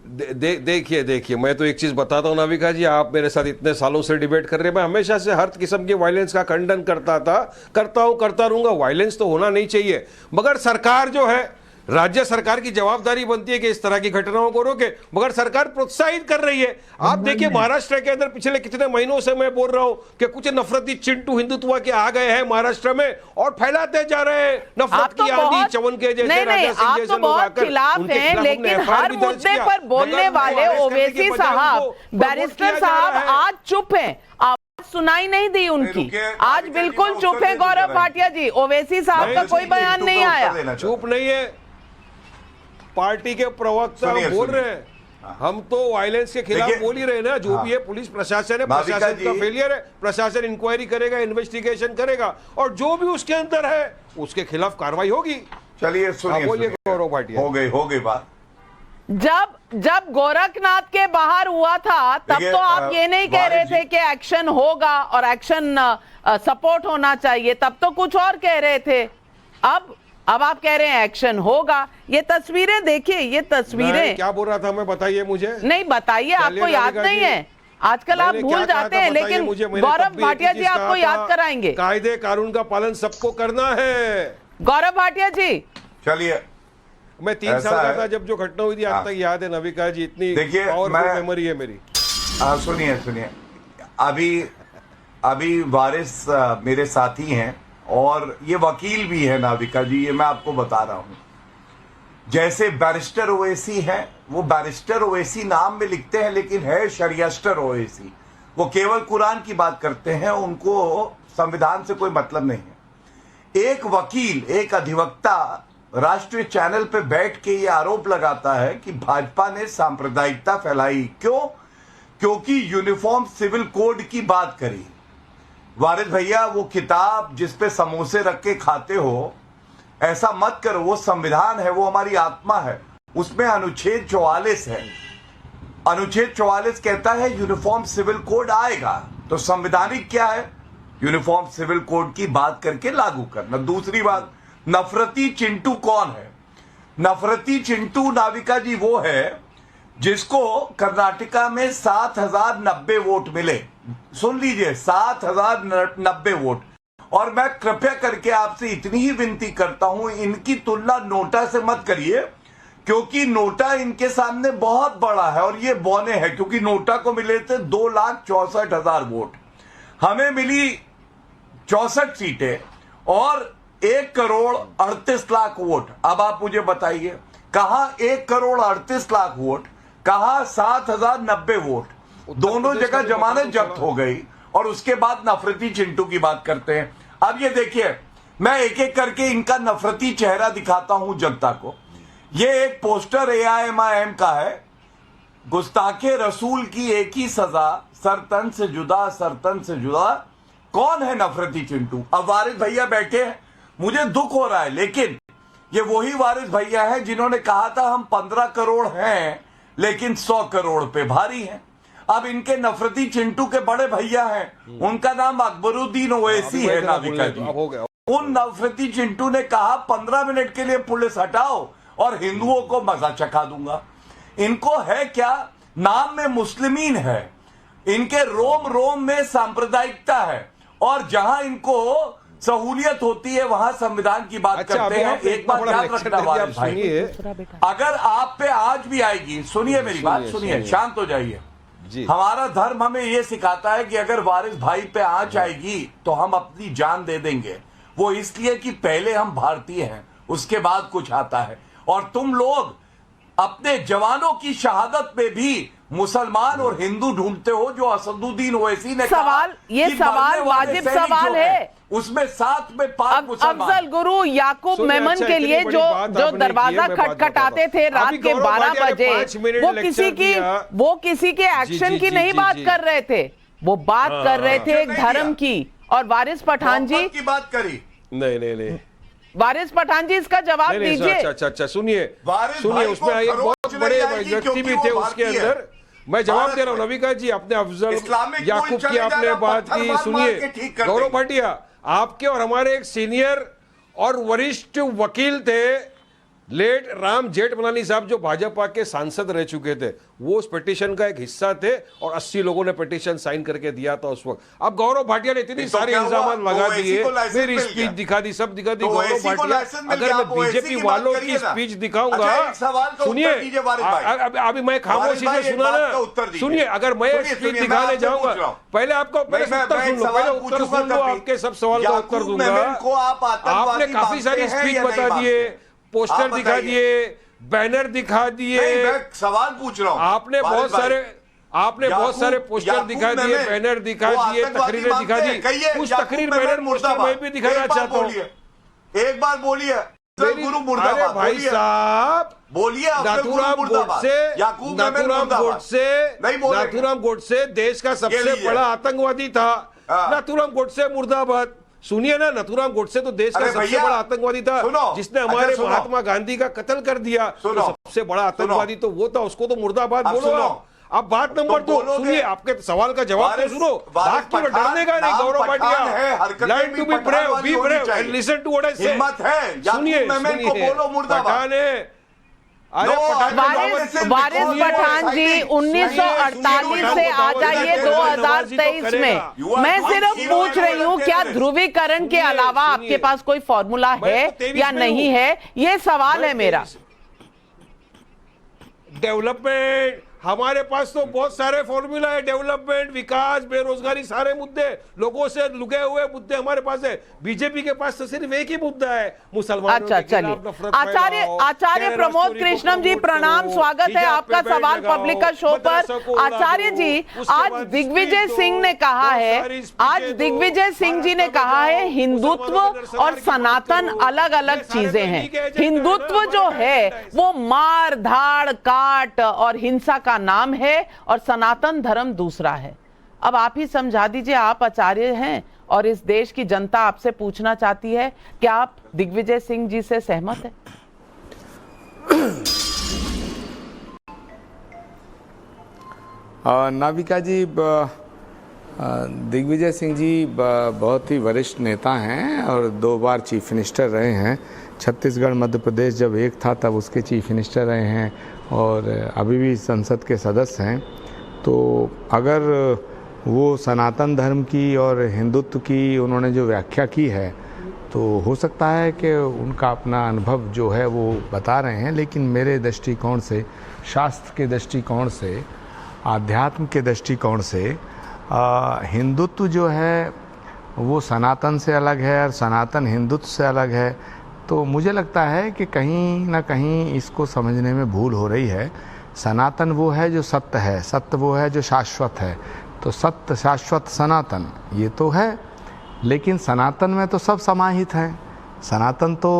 देखिए मैं तो एक चीज बताता हूं नाविका जी, आप मेरे साथ इतने सालों से डिबेट कर रहे हैं। मैं हमेशा से हर किस्म के वायलेंस का खंडन करता रहूंगा। वायलेंस तो होना नहीं चाहिए, मगर सरकार जो है, राज्य सरकार की जवाबदारी बनती है कि इस तरह की घटनाओं को रोके, मगर सरकार प्रोत्साहित कर रही है। आप देखिए महाराष्ट्र के अंदर पिछले कितने महीनों से मैं बोल रहा हूं कि कुछ नफरती चिंटू हिंदुत्व के आ गए हैं महाराष्ट्र में और फैलाते जा रहे हैं नफरत की आंधी। चवन के जैसे, राजा सिंह जैसे लोग आकर खिलाफ हैं, लेकिन हर मुद्दे पर बोलने वाले ओवैसी साहब, बैरिस्टर साहब आज चुप हैं। सुनाई नहीं दी उनकी, आज बिल्कुल चुप है गौरव भाटिया जी। ओवैसी साहब का कोई बयान नहीं आया। चुप नहीं है, पार्टी के प्रवक्ता बोल रहे हैं। हम तो वायलेंस के खिलाफ बोल ही रहे ना। जो भी है पुलिस प्रशासन है, प्रशासन का फेलियर है। प्रशासन इंक्वायरी करेगा, इन्वेस्टिगेशन करेगा, और जो भी उसके अंदर है उसके खिलाफ कार्रवाई होगी। चलिए बोलिए गौरव भाटिया। हो गई बात। जब गोरखनाथ के बाहर हुआ था तब तो आप ये नहीं कह रहे थे कि एक्शन होगा और एक्शन सपोर्ट होना चाहिए, तब तो कुछ और कह रहे थे। अब आप कह रहे हैं एक्शन होगा। ये तस्वीरें देखिए, ये तस्वीरें। क्या बोल रहा था मैं, बताइए मुझे। नहीं बताइए, आपको याद नहीं है? आजकल आप भूल जाते हैं, लेकिन गौरव भाटिया जी आपको याद कराएंगे। कायदे कानून का पालन सबको करना है। गौरव भाटिया जी, चलिए, मैं 3 साल का था जब जो घटना हुई थी, आज तक याद है नविका जी। इतनी पावरफुल मेमोरी है मेरी। सुनिए, अभी वारिस मेरे साथी हैं और ये वकील भी है नाविका जी। ये मैं आपको बता रहा हूं, जैसे बैरिस्टर ओवैसी है, वो बैरिस्टर ओवैसी नाम में लिखते हैं लेकिन है शरियस्टर ओवैसी। वो केवल कुरान की बात करते हैं, उनको संविधान से कोई मतलब नहीं है। एक वकील, एक अधिवक्ता राष्ट्रीय चैनल पे बैठ के ये आरोप लगाता है कि भाजपा ने सांप्रदायिकता फैलाई। क्योंकि यूनिफॉर्म सिविल कोड की बात करी। वारिस भैया, वो किताब जिस पे समोसे रख के खाते हो, ऐसा मत करो। वो संविधान है, वो हमारी आत्मा है। उसमें अनुच्छेद 44 है। अनुच्छेद 44 कहता है यूनिफॉर्म सिविल कोड आएगा, तो संवैधानिक क्या है? यूनिफॉर्म सिविल कोड की बात करके लागू करना। दूसरी बात, नफरती चिंटू कौन है? नफरती चिंटू नाविका जी वो है जिसको कर्नाटका में 7090 वोट मिले। सुन लीजिए, 7090 वोट। और मैं कृपया करके आपसे इतनी ही विनती करता हूं, इनकी तुलना नोटा से मत करिए, क्योंकि नोटा इनके सामने बहुत बड़ा है और ये बौने हैं, क्योंकि नोटा को मिले थे 2,64,000 वोट, हमें मिली 64 सीटें और 1,38,00,000 वोट। अब आप मुझे बताइए, कहां 1,38,00,000 वोट, कहां 7090 वोट? दोनों जगह जमानत जब्त हो गई और उसके बाद नफरती चिंटू की बात करते हैं। अब ये देखिए, मैं एक एक करके इनका नफरती चेहरा दिखाता हूं जनता को। ये एक पोस्टर AIMIM का है, गुस्ताखे रसूल की एक ही सजा, सरतन से जुदा, सरतन से जुदा। कौन है नफरती चिंटू? अब वारिस भैया बैठे हैं, मुझे दुख हो रहा है, लेकिन ये वही वारिस भैया है जिन्होंने कहा था हम 15 करोड़ हैं लेकिन 100 करोड़ पे भारी हैं। अब इनके नफरती चिंटू के बड़े भैया हैं, उनका नाम अकबरुद्दीन ओवैसी है नाविका जी। उन नफरती चिंटू ने कहा 15 मिनट के लिए पुलिस हटाओ और हिंदुओं को मजा चखा दूंगा। इनको है क्या? नाम में मुस्लिमीन है, इनके रोम रोम में सांप्रदायिकता है, और जहां इनको सहूलियत होती है वहां संविधान की बात करते हैं। एक बात याद रखना वारिस भाई, अगर आप पे आज भी आएगी, सुनिए मेरी बात, सुनिए, शांत हो जाइए। हमारा धर्म हमें यह सिखाता है कि अगर वारिस भाई पे आंच आएगी तो हम अपनी जान दे देंगे। वो इसलिए कि पहले हम भारतीय हैं, उसके बाद कुछ आता है। और तुम लोग अपने जवानों की शहादत पे भी मुसलमान और हिंदू ढूंढते हो, जो असदुद्दीन ओवैसी ने सवाल, ये सवाल वाजिब सवाल है, उसमें 7 में 5 मुसलमान। अफजल गुरु याकूब मेमन के लिए जो दरवाजा खटखटाते थे रात के 12 बजे, वो किसी के एक्शन की नहीं बात कर रहे थे, वो बात कर रहे थे एक धर्म की। और वारिस पठान जी की बात करी, नहीं, वारिस पठान जी इसका जवाब दीजिए। अच्छा, सुनिए, उसमें एक बहुत बड़े व्यक्ति भी थे उसके अंदर। मैं जवाब दे रहा हूँ नविका जी, आपने अफजल याकूब की आपने बात की। सुनिए गौरव भाटिया, आपके और हमारे एक सीनियर और वरिष्ठ वकील थे, लेट राम जेठमलानी साहब, जो भाजपा के सांसद रह चुके थे, वो उस पिटीशन का एक हिस्सा थे और 80 लोगों ने पिटीशन साइन करके दिया था उस वक्त। अब गौरव भाटिया ने इतनी सारी इल्जाम लगा दिए, मेरी स्पीच दिखा दी, सब दिखा दी। गौरव भाटिया, अगर मैं बीजेपी वालों की स्पीच दिखाऊंगा, सुनिए, अभी मैं खामोशी से सुना ना, सुनिए, अगर मैं स्पीच दिखाने जाऊंगा, पहले आपको उत्तर सुन लो, पहले उत्तर सुन लो, आपके सब सवाल का उत्तर दूंगा। आपने काफी सारी स्पीच बता दिए, पोस्टर दिखा दिए, बैनर दिखा दिए, सवाल पूछ रहा हूं। आपने बहुत सारे पोस्टर दिखा दिए, बैनर दिखा दिए, तकरीरें दिखा दी। कुछ तकरीर, बैनर, पोस्टर मैं भी दिखाना चाहता हूँ। एक बार बोलिए, गुरु मुर्दाबाद भाई साहब, बोलिए। नाथूराम गोडसे देश का सबसे बड़ा आतंकवादी था। नाथूराम गोडसे मुर्दाबाद। सुनिए ना, नाथूराम गोडसे तो देश का सबसे बड़ा आतंकवादी था, जिसने हमारे महात्मा गांधी का कत्ल कर दिया। तो सबसे बड़ा आतंकवादी तो वो था, उसको तो मुर्दाबाद बोलो। अब बात नंबर 2 सुनिए, आपके सवाल का जवाब तो सुनो, बात क्यों डरने का नहीं। Gaurav Bhatia, learn to be brave, be brave and listen to what I say. सुनिए, पठान है, वारिस पठान जी 1948 से आ जाइए 2023 में। मैं सिर्फ पूछ रही हूँ, क्या ध्रुवीकरण के अलावा आपके पास कोई फॉर्मूला है या नहीं है, ये सवाल है मेरा। डेवलपमेंट, हमारे पास तो बहुत सारे फॉर्मूला है, डेवलपमेंट, विकास, बेरोजगारी, सारे मुद्दे, लोगों से लुके हुए मुद्दे हमारे पास है। बीजेपी के पास तो सिर्फ एक ही मुद्दा है, मुसलमानों के खिलाफ नफरत फैलाओ। आचार्य प्रमोद कृष्णम जी, प्रणाम, स्वागत है आपका सवाल पब्लिक का शो पर। आचार्य जी, आज दिग्विजय सिंह ने कहा है, दिग्विजय सिंह जी ने कहा है, हिंदुत्व और सनातन अलग अलग चीजें हैं। हिंदुत्व जो है वो मार धाड़ काट और हिंसा का नाम है और सनातन धर्म दूसरा है। अब आप ही समझा दीजिए, आप आचार्य हैं और इस देश की जनता आपसे पूछना चाहती है, क्या आप दिग्विजय सिंह जी से सहमत हैं? नाविका जी, दिग्विजय सिंह जी बहुत ही वरिष्ठ नेता हैं और 2 बार चीफ मिनिस्टर रहे हैं। छत्तीसगढ़ मध्य प्रदेश जब एक था तब उसके चीफ मिनिस्टर रहे हैं और अभी भी संसद के सदस्य हैं। तो अगर वो सनातन धर्म की और हिंदुत्व की उन्होंने जो व्याख्या की है तो हो सकता है कि उनका अपना अनुभव जो है वो बता रहे हैं, लेकिन मेरे दृष्टिकोण से, शास्त्र के दृष्टिकोण से, आध्यात्म के दृष्टिकोण से हिंदुत्व जो है वो सनातन से अलग है और सनातन हिंदुत्व से अलग है। तो मुझे लगता है कि कहीं ना कहीं इसको समझने में भूल हो रही है। सनातन वो है जो सत्य है, सत्य वो है जो शाश्वत है। तो सत्य, शाश्वत, सनातन ये तो है, लेकिन सनातन में तो सब समाहित हैं। सनातन तो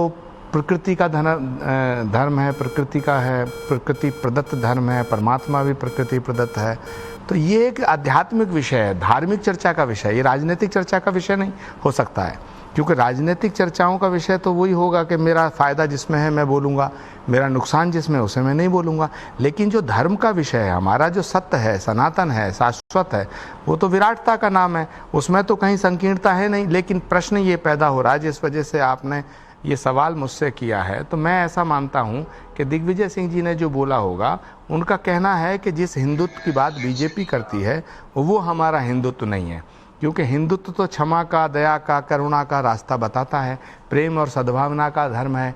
प्रकृति का धर्म है, प्रकृति का है, प्रकृति प्रदत्त धर्म है, परमात्मा भी प्रकृति प्रदत्त है। तो ये एक आध्यात्मिक विषय है, धार्मिक चर्चा का विषय, ये राजनीतिक चर्चा का विषय नहीं हो सकता है। क्योंकि राजनीतिक चर्चाओं का विषय तो वही होगा कि मेरा फ़ायदा जिसमें है मैं बोलूँगा, मेरा नुकसान जिसमें उसे मैं नहीं बोलूँगा। लेकिन जो धर्म का विषय है, हमारा जो सत्य है, सनातन है, शाश्वत है, वो तो विराटता का नाम है, उसमें तो कहीं संकीर्णता है नहीं। लेकिन प्रश्न ये पैदा हो रहा है, जिस वजह से आपने ये सवाल मुझसे किया है, तो मैं ऐसा मानता हूँ कि दिग्विजय सिंह जी ने जो बोला होगा, उनका कहना है कि जिस हिंदुत्व की बात बीजेपी करती है वो हमारा हिंदुत्व नहीं है। क्योंकि हिंदुत्व तो क्षमा का, दया का, करुणा का रास्ता बताता है, प्रेम और सद्भावना का धर्म है।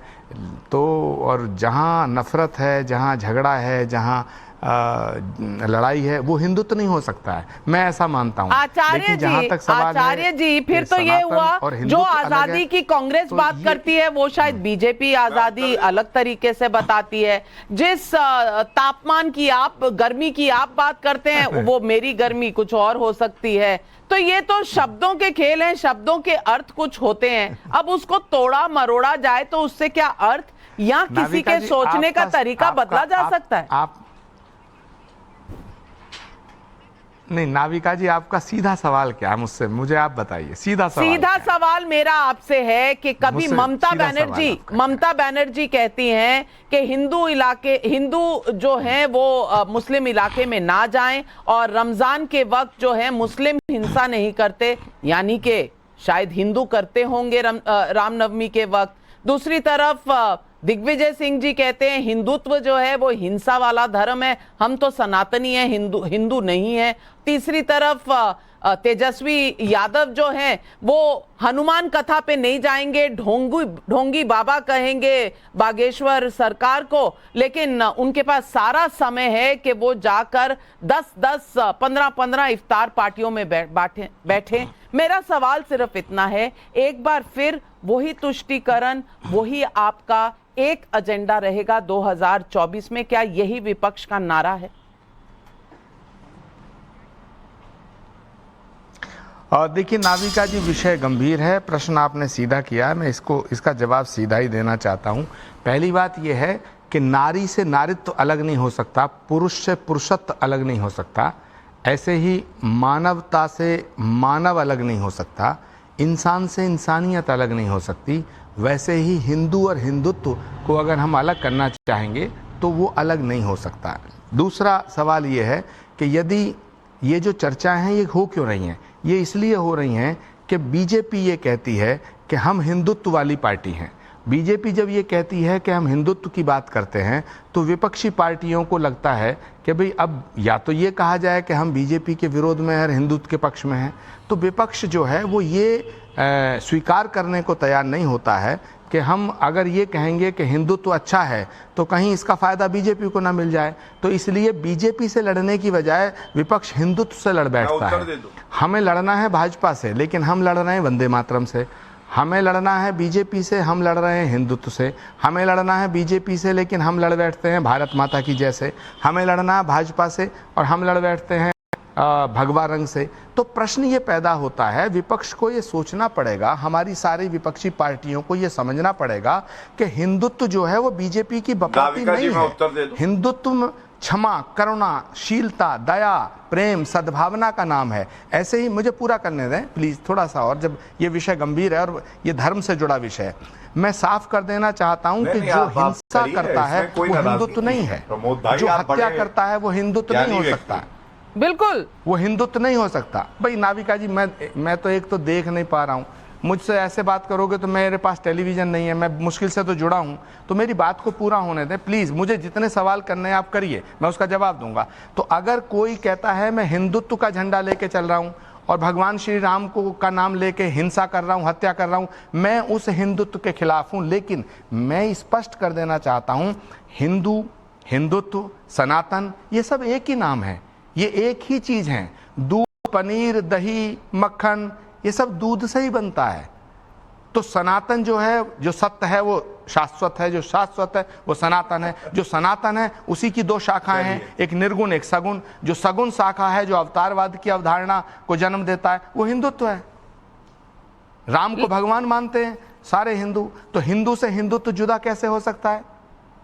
तो और जहाँ नफ़रत है, जहाँ झगड़ा है, जहाँ लड़ाई है, वो हिंदुत्व नहीं हो सकता है, मैं ऐसा मानता हूँ। आचार्य जी, फिर तो ये हुआ जो आजादी की कांग्रेस तो बात करती है वो शायद बीजेपी आजादी अलग तरीके से बताती है। जिस तापमान की आप, गर्मी की आप बात करते हैं, वो मेरी गर्मी कुछ और हो सकती है। तो ये तो शब्दों के खेल हैं, शब्दों के अर्थ कुछ होते हैं। अब उसको तोड़ा मरोड़ा जाए तो उससे क्या अर्थ या किसी के सोचने का तरीका बदला जा सकता है? आप नहीं, नाविका जी, आपका सीधा सवाल क्या है मुझसे, मुझे आप बताइए। सीधा सवाल मेरा आपसे है कि कभी ममता बैनर्जी कहती हैं कि हिंदू जो हैं वो मुस्लिम इलाके में ना जाएं और रमजान के वक्त जो है मुस्लिम हिंसा नहीं करते, यानी कि शायद हिंदू करते होंगे रामनवमी के वक्त। दूसरी तरफ दिग्विजय सिंह जी कहते हैं हिंदुत्व जो है वो हिंसा वाला धर्म है, हम तो सनातनी हैं, हिंदू नहीं है। तीसरी तरफ तेजस्वी यादव जो हैं वो हनुमान कथा पे नहीं जाएंगे, ढोंगी बाबा कहेंगे बागेश्वर सरकार को, लेकिन उनके पास सारा समय है कि वो जाकर 10-10, 15-15 इफ्तार पार्टियों में बैठे। मेरा सवाल सिर्फ इतना है, एक बार फिर वही तुष्टीकरण, वही आपका एक एजेंडा रहेगा 2024 में, क्या यही विपक्ष का नारा है? देखिए नाविका जी, विषय गंभीर है, प्रश्न आपने सीधा किया है, मैं इसका जवाब सीधा ही देना चाहता हूं। पहली बात यह है कि नारी से नारित्व अलग नहीं हो सकता, पुरुष से पुरुषत्व अलग नहीं हो सकता, ऐसे ही मानवता से मानव अलग नहीं हो सकता, इंसान से इंसानियत अलग नहीं हो सकती। वैसे ही हिंदू और हिंदुत्व को अगर हम अलग करना चाहेंगे तो वो अलग नहीं हो सकता। दूसरा सवाल ये है कि यदि ये जो चर्चाएं हैं ये हो क्यों रही हैं? ये इसलिए हो रही हैं कि बीजेपी ये कहती है कि हम हिंदुत्व वाली पार्टी हैं। बीजेपी जब ये कहती है कि हम हिंदुत्व की बात करते हैं तो विपक्षी पार्टियों को लगता है कि भाई अब या तो ये कहा जाए कि हम बीजेपी के विरोध में हैं और हिंदुत्व के पक्ष में हैं, तो विपक्ष जो है वो ये स्वीकार करने को तैयार नहीं होता है कि हम अगर ये कहेंगे कि हिंदुत्व अच्छा है तो कहीं इसका फ़ायदा बीजेपी को ना मिल जाए। तो इसलिए बीजेपी से लड़ने की बजाय विपक्ष हिंदुत्व से लड़ बैठता है। हमें लड़ना है भाजपा से, लेकिन हम लड़ रहे हैं वंदे मातरम से। हमें लड़ना है बीजेपी से, हम लड़ रहे हैं हिंदुत्व से। हमें लड़ना है बीजेपी से, लेकिन हम लड़ बैठते हैं भारत माता की जय से। हमें लड़ना है भाजपा से और हम लड़ बैठते हैं भगवा रंग से। तो प्रश्न ये पैदा होता है, विपक्ष को ये सोचना पड़ेगा, हमारी सारी विपक्षी पार्टियों को ये समझना पड़ेगा कि हिंदुत्व जो है वो बीजेपी की बपाती नहीं है। हिंदुत्व क्षमा, करुणा, शीलता, दया, प्रेम, सद्भावना का नाम है। ऐसे ही मुझे पूरा करने दें प्लीज थोड़ा सा, और जब ये विषय गंभीर है और ये धर्म से जुड़ा विषय है, मैं साफ कर देना चाहता हूं कि जो हिंसा करता है वो हिंदुत्व नहीं है, जो हत्या करता है वो हिंदुत्व नहीं हो सकता है। बिल्कुल। वो हिंदुत्व नहीं हो सकता। भाई नाविका जी, मैं तो एक तो देख नहीं पा रहा हूँ, मुझसे ऐसे बात करोगे तो मेरे पास टेलीविजन नहीं है, मैं मुश्किल से तो जुड़ा हूँ, तो मेरी बात को पूरा होने दें प्लीज़। मुझे जितने सवाल करने हैं आप करिए, मैं उसका जवाब दूंगा। तो अगर कोई कहता है मैं हिंदुत्व का झंडा लेके चल रहा हूँ और भगवान श्री राम को का नाम लेके हिंसा कर रहा हूँ, हत्या कर रहा हूँ, मैं उस हिंदुत्व के खिलाफ हूँ। लेकिन मैं स्पष्ट कर देना चाहता हूँ, हिंदू, हिंदुत्व, सनातन, ये सब एक ही नाम है, ये एक ही चीज़ है। दूध, पनीर, दही, मक्खन, ये सब दूध से ही बनता है। तो सनातन जो है, जो सत्य है वो शाश्वत है, जो शाश्वत है वो सनातन है। जो सनातन है उसी की दो शाखाएं हैं, एक निर्गुण एक सगुण। जो सगुण शाखा है, जो अवतारवाद की अवधारणा को जन्म देता है, वो हिंदुत्व है। राम को भगवान मानते हैं सारे हिंदू, तो हिंदू से हिंदुत्व जुदा कैसे हो सकता है?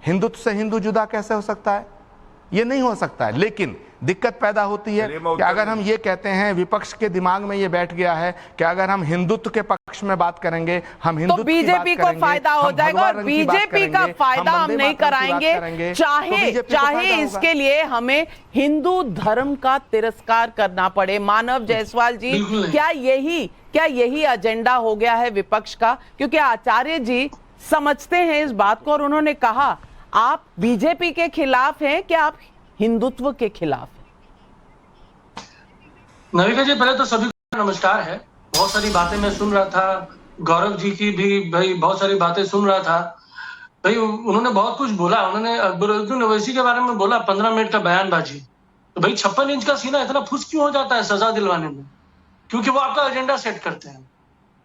हिंदुत्व से हिंदू जुदा कैसे हो सकता है? ये नहीं हो सकता है। लेकिन दिक्कत पैदा होती है कि अगर हम ये कहते हैं, विपक्ष के दिमाग में ये बैठ गया है कि अगर हम हिंदुत्व के पक्ष में बात करेंगे, हम हिंदुत्व तो बीजेपी को फायदा हो जाएगा और बीजेपी का फायदा हम नहीं कराएंगे, चाहे इसके लिए हमें हिंदू धर्म का तिरस्कार करना पड़े। मानव जायसवाल जी, क्या यही एजेंडा हो गया है विपक्ष का? क्योंकि आचार्य जी समझते हैं इस बात को और उन्होंने कहा आप बीजेपी के खिलाफ हैं कि आप हिंदुत्व के खिलाफ हैं? नविका जी, पहले तो सभी को नमस्कार है। बहुत सारी बातें मैं सुन रहा था, गौरव जी की भी भाई बहुत सारी बातें सुन रहा था। भाई उन्होंने बहुत कुछ बोला, उन्होंने अकबरुद्दीन ओवैसी के बारे में बोला, 15 मिनट का बयानबाजी। तो भाई 56 इंच का सीना इतना फुस क्यों हो जाता है सजा दिलवाने में? क्योंकि वो आपका एजेंडा सेट करते हैं।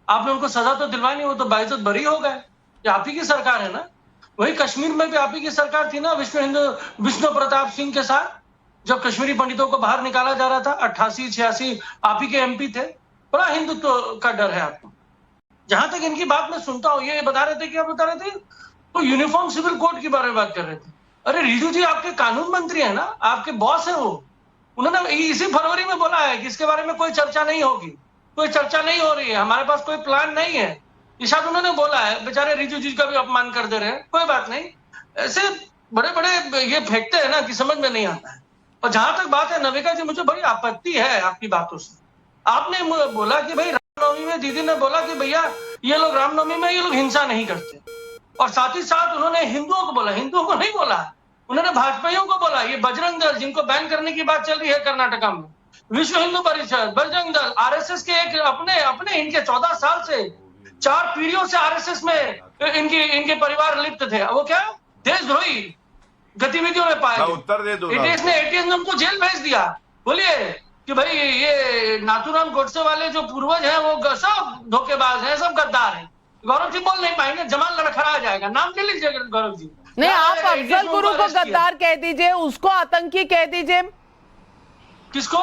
आपने उनको सजा तो दिलवाई नहीं, वो तो बाइज्जत बरी हो गए। ये आप ही की सरकार है ना। वही कश्मीर में भी आप ही की सरकार थी ना, विष्णु प्रताप सिंह के साथ, जब कश्मीरी पंडितों को बाहर निकाला जा रहा था। 88-86 आप ही के एमपी थे। बड़ा हिंदुत्व का डर है आपको। जहां तक इनकी बात मैं सुनता हूँ, ये बता रहे थे, क्या बता रहे थे, तो यूनिफॉर्म सिविल कोड के बारे में बात कर रहे थे। अरे रिजू जी आपके कानून मंत्री है ना, आपके बॉस है वो। उन्होंने इसी फरवरी में बोला है कि इसके बारे में कोई चर्चा नहीं होगी, कोई चर्चा नहीं हो रही है, हमारे पास कोई प्लान नहीं है। ये शायद उन्होंने बोला है। बेचारे रिजू जी का भी अपमान कर दे रहे हैं, कोई बात नहीं। ऐसे बड़े बड़े ये फेंकते हैं ना कि समझ में नहीं आता है। और जहां तक बात है नविका जी, मुझे बड़ी आपत्ति है आपकी बातों से। आपने बोला कि भाई रामनवमी में, दीदी ने बोला कि भैया ये लोग रामनवमी में ये लोग हिंसा नहीं करते, और साथ ही साथ उन्होंने हिंदुओं को बोला, हिंदुओं को नहीं बोला, उन्होंने भाजपाइयों को बोला। ये बजरंग दल जिनको बैन करने की बात चल रही है कर्नाटका में, विश्व हिंदू परिषद, बजरंग दल, आरएसएस के एक अपने इनके 14 साल से 4 पीढ़ियों से आरएसएस में इनके परिवार लिप्त थे। वो क्या देशद्रोही गतिविधियों में पाए। उत्तर दे दो। एटीएस ने उनको जेल भेज दिया। बोलिए कि भाई ये नाथूराम गोडसे वाले जो पूर्वज हैं वो सब धोखेबाज हैं, सब गद्दार हैं। गौरव जी बोल नहीं पाएंगे, जमाल लड़खड़ा आ जाएगा। नाम ले लीजिए गौरव जी। नहीं, आप अफजल गुरु को गद्दार कह दीजिए, उसको आतंकी कह दीजिए। किसको?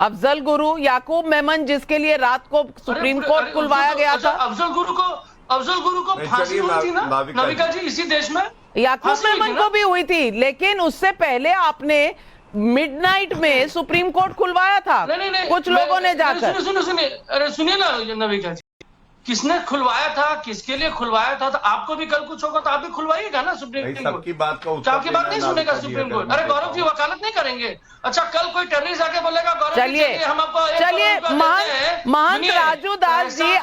अफजल गुरु, याकूब मेमन, जिसके लिए रात को सुप्रीम कोर्ट खुलवाया गया था। अफजल गुरु को फांसी हुई थी ना नविका जी इसी देश में। याकूब मेमन को भी हुई थी, लेकिन उससे पहले आपने मिडनाइट में सुप्रीम कोर्ट खुलवाया था। नहीं, कुछ लोगों ने जाकर। सुनिए ना नविका जी, किसने खुलवाया था, किसके लिए खुलवाया था? तो आपको भी कल कुछ होगा तो आप भी खुलवाइएगा ना सुप्रीम कोर्ट। सबकी बात का उत्तर आपकी बात नहीं सुनेगा सुप्रीम कोर्ट। अरे गौरव जी वकालत नहीं करेंगे? अच्छा, कल कोई टेररिस्ट आके बोलेगा गौरव चलिए महंत राजू दास जी,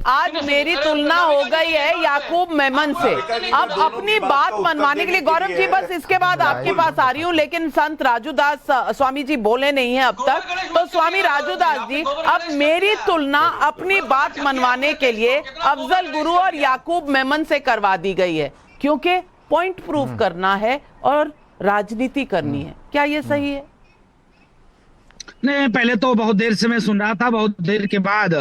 आज मेरी तुलना हो गई है याकूब मेमन से। अब अपनी बात मनवाने के लिए गौरव जी, बस इसके बाद आपके पास आ रही हूँ, लेकिन संत राजू दास स्वामी जी बोले नहीं है अब तक। तो स्वामी राजू दास जी, अब मेरी तुलना अपनी बात मनवाने के लिए अफजल गुरु और याकूब मेमन से करवा दी गई है, क्योंकि पॉइंट प्रूव करना है और राजनीति करनी है। क्या ये सही है? नहीं, पहले तो बहुत देर से मैं सुन रहा था, बहुत देर के बाद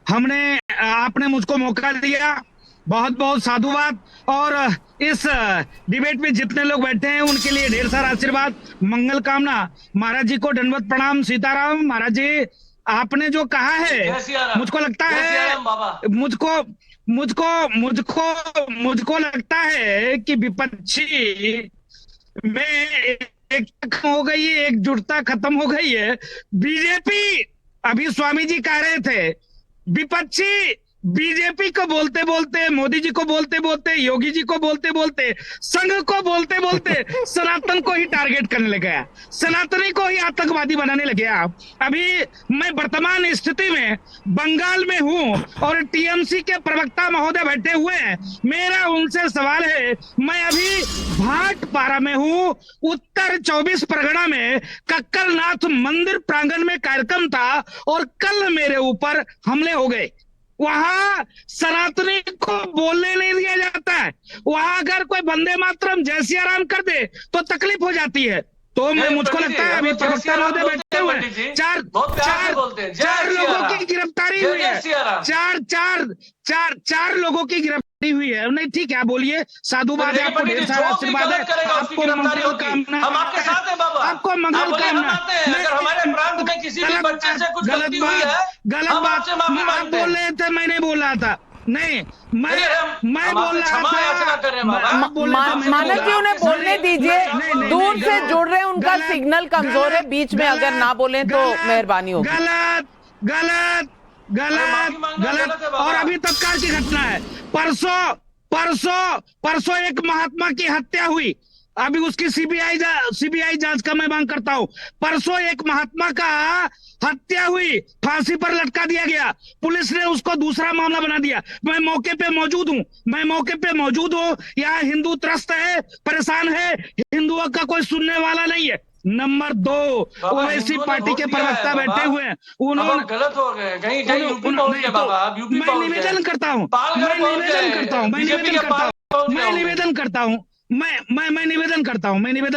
आपने मुझको मौका दिया, बहुत बहुत साधुवाद। और इस डिबेट में जितने लोग बैठे हैं उनके लिए ढेर सारा आशीर्वाद, मंगल कामना। महाराज जी को दंडवत प्रणाम, सीताराम। महाराज जी, आपने जो कहा है, मुझको लगता है मुझको लगता है कि विपक्षी में एक हो गई है, एकजुटता खत्म हो गई है। बीजेपी, अभी स्वामी जी कह रहे थे, विपक्षी बीजेपी को बोलते बोलते, मोदी जी को बोलते बोलते, योगी जी को बोलते बोलते, संघ को बोलते बोलते सनातन को ही टारगेट करने लग गया, सनातनी को ही आतंकवादी बनाने लग गया। अभी मैं वर्तमान स्थिति में बंगाल में हूं और टीएमसी के प्रवक्ता महोदय बैठे हुए हैं। मेरा उनसे सवाल है, मैं अभी भाटपारा में हूं, उत्तर 24 परगना में कक्करनाथ मंदिर प्रांगण में कार्यक्रम था और कल मेरे ऊपर हमले हो गए। वहां सनातनी को बोलने नहीं दिया जाता है। वहां अगर कोई वंदे मातरम जय सिया राम कर दे तो तकलीफ हो जाती है। तो मैं मुझको लगता है अभी प्रवक्ता महोदय बैठे हुए हैं, चार लोगों की गिरफ्तारी हुई है, चार लोगों की गिरफ्तारी हुई है। नहीं ठीक है, आप बोलिए, साधुवाद है, आपको ढेर सारा आशीर्वाद है, आपको मंगल कामना, हम आपके साथ हैं बाबा, आपको मंगल कामना। अगर हमारे प्रांत में किसी भी बच्चे से कुछ गलती हुई है, गलत बात आप बोल रहे थे, मैं नहीं बोल रहा था। नहीं, मैं बोल रहा था, मानव जी उन्हें बोलने दीजिए, दूर से जुड़ रहे हैं, उनका सिग्नल कमजोर है, बीच में अगर ना बोलें तो मेहरबानी होगी। गलत गलत गलत गलत। और अभी तक कार की घटना है, परसों एक महात्मा की हत्या हुई, अभी उसकी सीबीआई जांच का मैं मांग करता हूं। परसों एक महात्मा का हत्या हुई, फांसी पर लटका दिया गया, पुलिस ने उसको दूसरा मामला बना दिया। मैं मौके पे मौजूद हूं। यहाँ हिंदू त्रस्त है, परेशान है, हिंदुओं का कोई सुनने वाला नहीं है। नंबर 2, ओवैसी पार्टी के प्रवक्ता बैठे हुए हैं, उन्होंने गलत हो गए, कहीं यूपी पहुंच गए बाबा, आप यूपी मैं निवेदन करता हूं, मैं निवेदन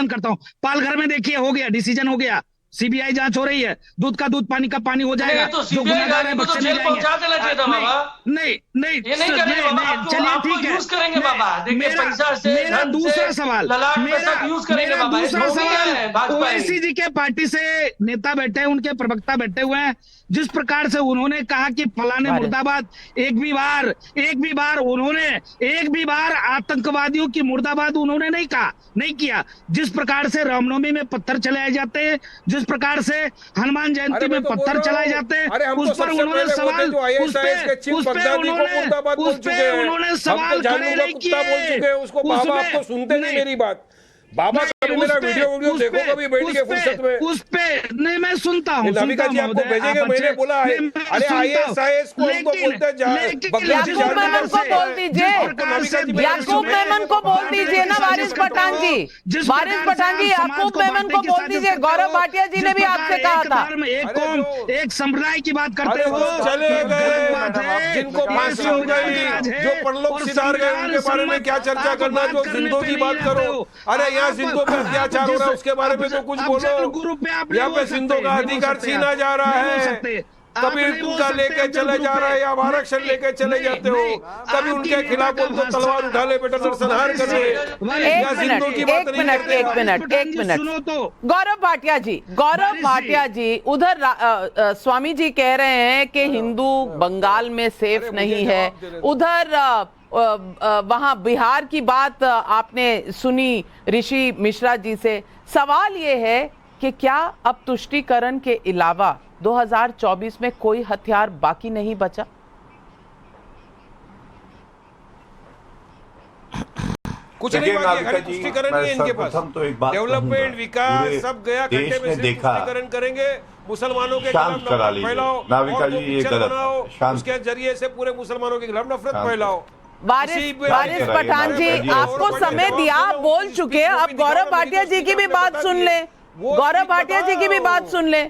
करता हूं। पालघर में देखिए, हो गया, डिसीजन हो गया, सीबीआई जांच हो रही है, दूध का दूध पानी का पानी हो जाएगा। जो गुनहगार है बच्चे नहीं जाएंगे। नहीं, चलिए ठीक है, करेंगे बाबा, मेरा दूसरा सवाल, ओवैसी जी के पार्टी से नेता बैठे हैं, उनके प्रवक्ता बैठे हुए हैं, जिस प्रकार से उन्होंने कहा कि फलाने मुर्दाबाद, एक भी बार आतंकवादियों की मुर्दाबाद उन्होंने नहीं कहा, नहीं किया। जिस प्रकार से रामनवमी में पत्थर चलाए जाते हैं, जिस प्रकार से हनुमान जयंती में पत्थर चलाए जाते हैं, उस पर उन्होंने सवाल, उस पे उन्होंने सवाल खड़े नहीं किए। उसको बाबा आपको सुनते नहीं मेरी बात। बाबा कभी मेरा वीडियो देखो कभी बैठ के फुर्सत में। उस पे नहीं, मैं सुनता हूँ, नाविका जी आपको भेजेंगे, मैंने बोला है, अरे IAS को हमको बोलते याकूब मेमन को बोल दीजिए, याकूब मेमन को बोल दीजिए ना, वारिस पठान जी, याकूब मेमन को बोल दीजिए। गौरव भाटिया जी ने भी आपसे कहा था, एक कौम एक संप्रदाय की बात करते हो, चले गए, जिनको फांसी हो गई, जो परलोक सिधार गए, उनके बारे में क्या चर्चा करना, जो जिंदों की बात करो। अरे यहाँ सिंधों पे अत्याचार हो रहा है, उसके बारे में तो कुछ बोलो। यहाँ पे सिंधों का अधिकार छीना जा रहा है, कभी उनका लेके चले जा रहा है, या आरक्षण लेके चले जाते हो, कभी उनके खिलाफ बोलते तलवार उठा ले बेटा, नरसंहार कर ले। एक मिनट, गौरव भाटिया जी, उधर स्वामी जी कह रहे हैं कि हिंदू बंगाल में सेफ नहीं है, उधर वहां बिहार की बात आपने सुनी ऋषि मिश्रा जी से। सवाल ये है कि क्या अब तुष्टीकरण के अलावा 2024 में कोई हथियार बाकी नहीं बचा? कुछ नहीं बाकी है, तुष्टीकरण नहीं है इनके पास। तो एक बात डेवलपमेंट, विकास सब गया, घंटे में तुष्टीकरण करेंगे, मुसलमानों के खिलाफ नफरत फैलाओ, नाविका जी ये गलत, उसके जरिए से पूरे मुसलमानों के खिलाफ नफरत फैलाओ। वारिस पठान जी, आपको समय दिया, आप बोल चुके हैं, अब गौरव भाटिया जी की भी बात सुन ले,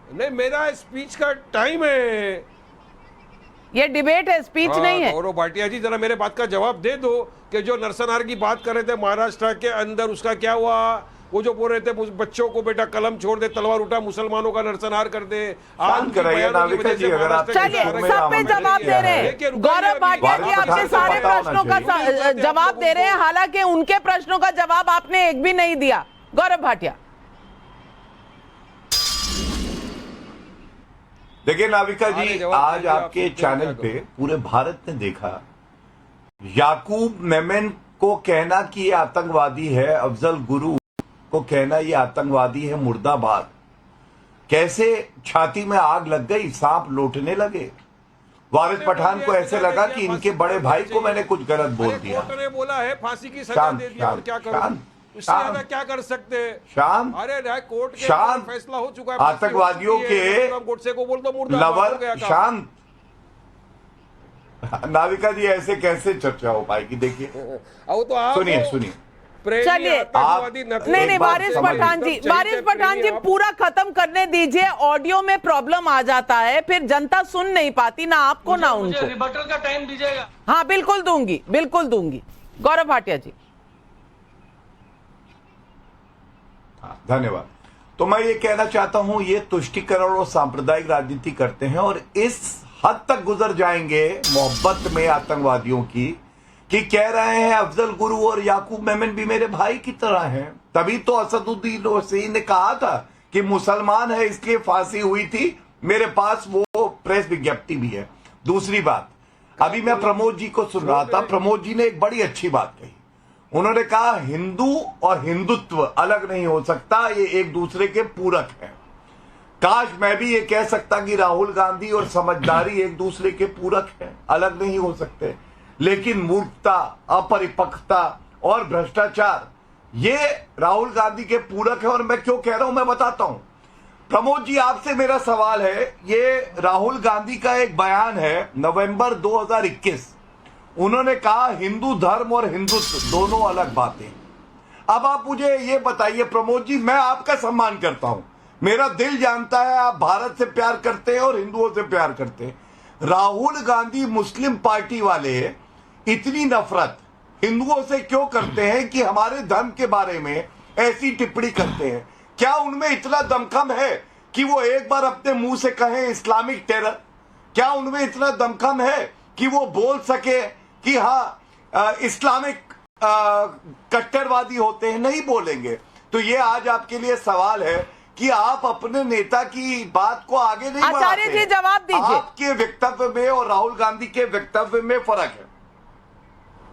नहीं, मेरा स्पीच का टाइम है, ये डिबेट है, स्पीच नहीं है। गौरव भाटिया जी जरा मेरे बात का जवाब दे दो कि जो नरसंहार की बात कर रहे थे महाराष्ट्र के अंदर, उसका क्या हुआ? वो जो बोल रहे थे बच्चों को बेटा कलम छोड़ दे, तलवार उठा, मुसलमानों का नरसंहार कर दे, चलिए सब पे जवाब दे रहे हैं। गौरव भाटिया जी आपके सारे प्रश्नों का जवाब दे रहे हैं, हालांकि उनके प्रश्नों का जवाब आपने एक भी नहीं दिया। गौरव भाटिया, देखिए नाविका जी, आज आपके चैनल पे पूरे भारत ने देखा, याकूब मेमन को कहना कि ये आतंकवादी है, अफजल गुरु को कहना ये आतंकवादी है, मुर्दाबाद, कैसे छाती में आग लग गई, सांप लौटने लगे। वारिस पठान को ऐसे लगा कि इनके बड़े भाई को मैंने कुछ गलत बोल दिया। कोर्ट ने बोला है फांसी की सजा दे दी, और क्या करूं? उससे ज्यादा क्या कर सकते हैं? शांत, अरे कोर्ट के शांत, फैसला हो चुका है। आतंकवादियों के गोडसे को बोल दो मुर्दा लवर, शांत। नाविका जी ऐसे कैसे चर्चा हो पाएगी? देखिए तो आप सुनिए चलिए, नहीं वारिस पठान जी पूरा खत्म करने दीजिए। ऑडियो में प्रॉब्लम आ जाता है, फिर जनता सुन नहीं पाती, ना आपको ना उनको। रिबटल का टाइम दीजिएगा। हाँ बिल्कुल दूंगी, बिल्कुल दूंगी। गौरव भाटिया जी। धन्यवाद। तो मैं ये कहना चाहता हूं, ये तुष्टीकरण और सांप्रदायिक राजनीति करते हैं और इस हद तक गुजर जाएंगे मोहब्बत में आतंकवादियों की कि कह रहे हैं अफजल गुरु और याकूब मेमन भी मेरे भाई की तरह हैं। तभी तो असदुद्दीन ओवैसी ने कहा था कि मुसलमान है इसलिए फांसी हुई थी। मेरे पास वो प्रेस विज्ञप्ति भी है। दूसरी बात, अभी मैं प्रमोद जी को सुन रहा था, प्रमोद जी ने एक बड़ी अच्छी बात कही। उन्होंने कहा हिंदू और हिंदुत्व अलग नहीं हो सकता, ये एक दूसरे के पूरक है। काश मैं भी ये कह सकता कि राहुल गांधी और समझदारी एक दूसरे के पूरक है, अलग नहीं हो सकते। लेकिन मूर्खता, अपरिपक्वता और भ्रष्टाचार ये राहुल गांधी के पूरक है। और मैं क्यों कह रहा हूं मैं बताता हूं। प्रमोद जी आपसे मेरा सवाल है, ये राहुल गांधी का एक बयान है नवंबर 2021। उन्होंने कहा हिंदू धर्म और हिंदुत्व दोनों अलग बातें। अब आप मुझे ये बताइए प्रमोद जी, मैं आपका सम्मान करता हूं, मेरा दिल जानता है आप भारत से प्यार करते हैं और हिंदुओं से प्यार करते हैं। राहुल गांधी मुस्लिम पार्टी वाले इतनी नफरत हिंदुओं से क्यों करते हैं कि हमारे धर्म के बारे में ऐसी टिप्पणी करते हैं? क्या उनमें इतना दमखम है कि वो एक बार अपने मुंह से कहें इस्लामिक टेरर? क्या उनमें इतना दमखम है कि वो बोल सके कि हाँ इस्लामिक कट्टरवादी होते हैं? नहीं बोलेंगे। तो ये आज आपके लिए सवाल है कि आप अपने नेता की बात को आगे नहीं बढ़ाते। आचार्य जी जवाब दीजिए। आपके वक्तव्य में और राहुल गांधी के वक्तव्य में फर्क है।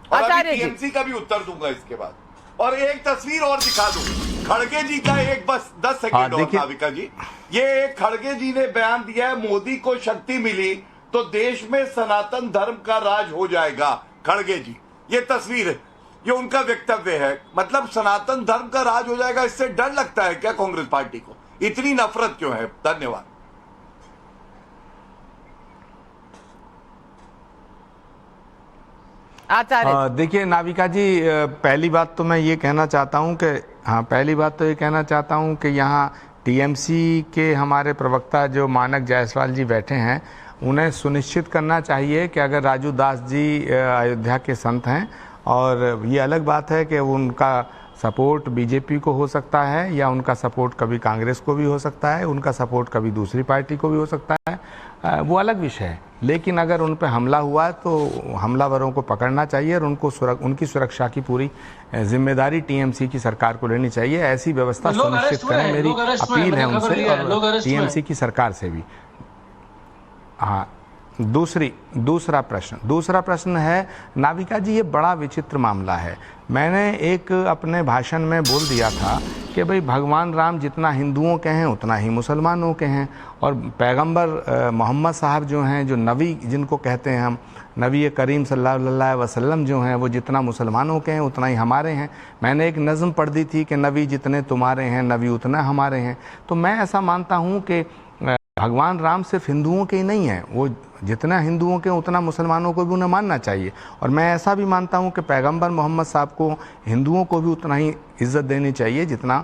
और आचार्य अभी जी टीएमसी का भी उत्तर दूंगा इसके बाद। और एक तस्वीर और दिखा दूं, खड़गे जी का एक बस 10 सेकंड और नाविका जी। ये एक खड़गे जी ने बयान दिया है, मोदी को शक्ति मिली तो देश में सनातन धर्म का राज हो जाएगा। खड़गे जी, ये तस्वीर है, ये उनका वक्तव्य है। मतलब सनातन धर्म का राज हो जाएगा, इससे डर लगता है क्या कांग्रेस पार्टी को? इतनी नफरत क्यों है? धन्यवाद। आचार्य देखिए नाविका जी, पहली बात तो मैं ये कहना चाहता हूं कि पहली बात तो ये कहना चाहता हूं कि यहाँ टीएमसी के हमारे प्रवक्ता जो मानक जायसवाल जी बैठे हैं, उन्हें सुनिश्चित करना चाहिए कि अगर राजू दास जी अयोध्या के संत हैं, और ये अलग बात है कि उनका सपोर्ट बीजेपी को हो सकता है या उनका सपोर्ट कभी कांग्रेस को भी हो सकता है, उनका सपोर्ट कभी दूसरी पार्टी को भी हो सकता है, वो अलग विषय है। लेकिन अगर उन पर हमला हुआ तो हमलावरों को पकड़ना चाहिए और उनकी सुरक्षा की पूरी जिम्मेदारी टीएमसी की सरकार को लेनी चाहिए। ऐसी व्यवस्था सुनिश्चित करें, मेरी अपील है उनसे और टीएमसी की सरकार से भी। हाँ, दूसरा प्रश्न है नाविका जी, ये बड़ा विचित्र मामला है। मैंने एक अपने भाषण में बोल दिया था कि भाई भगवान राम जितना हिंदुओं के हैं उतना ही मुसलमानों के हैं, और पैगंबर मोहम्मद साहब जो हैं, जो नबी जिनको कहते हैं हम, नबी करीम सल्लल्लाहु अलैहि वसल्लम जो हैं, वो जितना मुसलमानों के हैं उतना ही हमारे हैं। मैंने एक नज़म पढ़ दी थी कि नबी जितने तुम्हारे हैं नबी उतना हमारे हैं। तो मैं ऐसा मानता हूँ कि भगवान राम सिर्फ हिंदुओं के ही नहीं हैं, वो जितना हिंदुओं के उतना मुसलमानों को भी उन्हें मानना चाहिए। और मैं ऐसा भी मानता हूं कि पैगंबर मोहम्मद साहब को हिंदुओं को भी उतना ही इज्जत देनी चाहिए जितना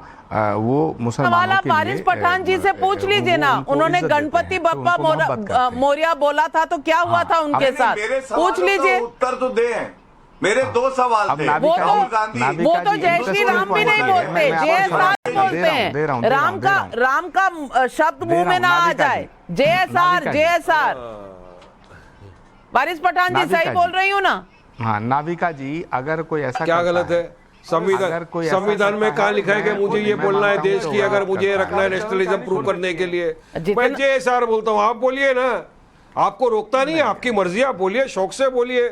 वो मुसलमानों के लिए। वारिस पठान जी से पूछ लीजिए ना, उन्होंने गणपति बप्पा मौर्य बोला था तो क्या हुआ था उनके साथ, पूछ लीजिए। उत्तर तो दे। मेरे 2 सवाल थे। वो तो जय श्री राम भी नहीं बोलते, JSR बोलते हैं। राम का शब्द मुंह में ना आ जाए। JSR। वारिस पठान जी सही बोल रही हूँ ना? हाँ नाविका जी, अगर कोई ऐसा क्या गलत है? संविधान में कहा लिखा है कि मुझे ये बोलना है देश की, अगर मुझे रखना है नेशनलिज्म प्रूव करने के लिए, मैं JSR बोलता हूँ। आप बोलिए ना, आपको रोकता नहीं है, आपकी मर्जी, आप बोलिए, शौक से बोलिए।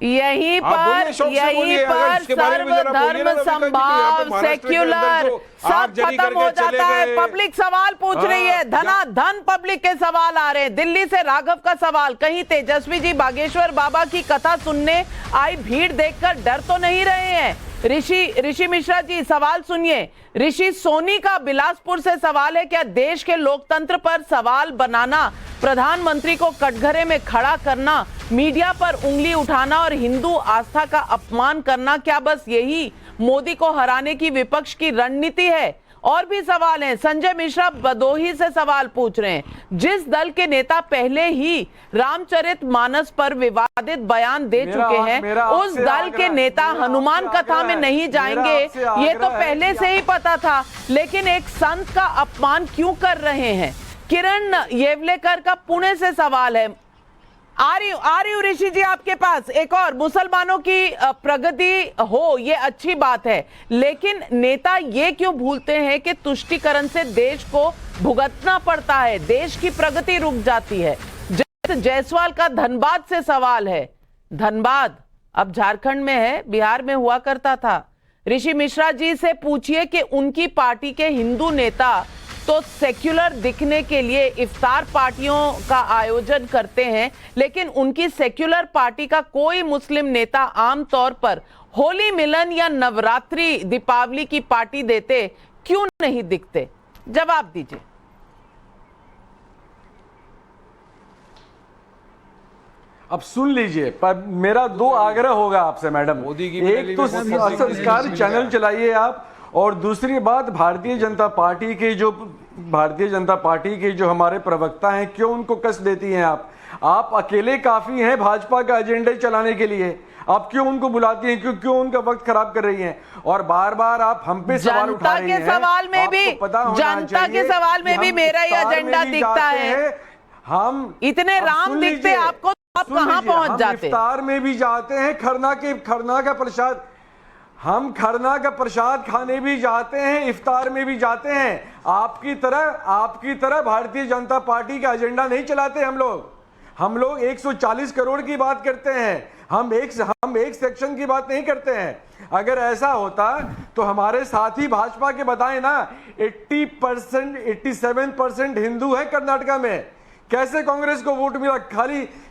यहीं आप बोलिए, पर शौक से बोलिए, अगर सर्वधर्म इसके बारे में जरा बोलिए ना, संभाव महाराष्ट्र के अंदर सेक्युलर जो आग सब जली खत्म हो करके चले जाता है। गए। पब्लिक सवाल पूछ रही है, धनाधन पब्लिक के सवाल आ रहे हैं। दिल्ली से राघव का सवाल, कहीं तेजस्वी जी बागेश्वर बाबा की कथा सुनने आई भीड़ देखकर डर तो नहीं रहे हैं? ऋषि मिश्रा जी सवाल सुनिए। ऋषि सोनी का बिलासपुर से सवाल है, क्या देश के लोकतंत्र पर सवाल बनाना, प्रधानमंत्री को कटघरे में खड़ा करना, मीडिया पर उंगली उठाना और हिंदू आस्था का अपमान करना, क्या बस यही मोदी को हराने की विपक्ष की रणनीति है? और भी सवाल हैं। संजय मिश्रा बदोही से सवाल पूछ रहे हैं, जिस दल के नेता पहले ही रामचरितमानस पर विवादित बयान दे चुके हैं, उस दल के नेता हनुमान कथा में नहीं जाएंगे, ये तो पहले से ही पता था, लेकिन एक संत का अपमान क्यों कर रहे हैं? किरण येवलेकर का पुणे से सवाल है। आ रही हूँ ऋषि जी आपके पास। एक और, मुसलमानों की प्रगति हो ये अच्छी बात है, लेकिन नेता ये क्यों भूलते हैं कि तुष्टीकरण से देश को भुगतना पड़ता है, देश की प्रगति रुक जाती है। जायसवाल का धनबाद से सवाल है। धनबाद अब झारखंड में है, बिहार में हुआ करता था। ऋषि मिश्रा जी से पूछिए कि उनकी पार्टी के हिंदू नेता तो सेक्युलर दिखने के लिए इफ्तार पार्टियों का आयोजन करते हैं, लेकिन उनकी सेक्युलर पार्टी का कोई मुस्लिम नेता आमतौर पर होली मिलन या नवरात्रि दीपावली की पार्टी देते क्यों नहीं दिखते? जवाब दीजिए। अब सुन लीजिए, पर मेरा दो आग्रह होगा आपसे मैडम। मोदी की एक तो संस्कार चैनल चलाइए आप, और दूसरी बात भारतीय जनता पार्टी के जो हमारे प्रवक्ता हैं, क्यों उनको कष्ट देती हैं आप? आप अकेले काफी हैं भाजपा का एजेंडा चलाने के लिए, आप क्यों उनको बुलाती हैं? क्यों उनका वक्त खराब कर रही हैं? और बार बार आप हम पे सवाल उठा रही हैं। जनता के सवाल में भी मेरा ही एजेंडा दिखता है। हम इतने राम दिखते आपको, आप कहां पहुंच जाते? इफ्तार में भी जाते हैं, खरना का प्रसाद, हम खरना का प्रसाद खाने भी जाते हैं, इफ्तार में भी जाते हैं। आपकी तरह भारतीय जनता पार्टी का एजेंडा नहीं चलाते हम लोग 140 करोड़ की बात करते हैं, हम एक सेक्शन की बात नहीं करते हैं। अगर ऐसा होता तो हमारे साथी भाजपा के बताएं ना, 80% 87% हिंदू है कर्नाटका में, कैसे कांग्रेस को वोट मिला?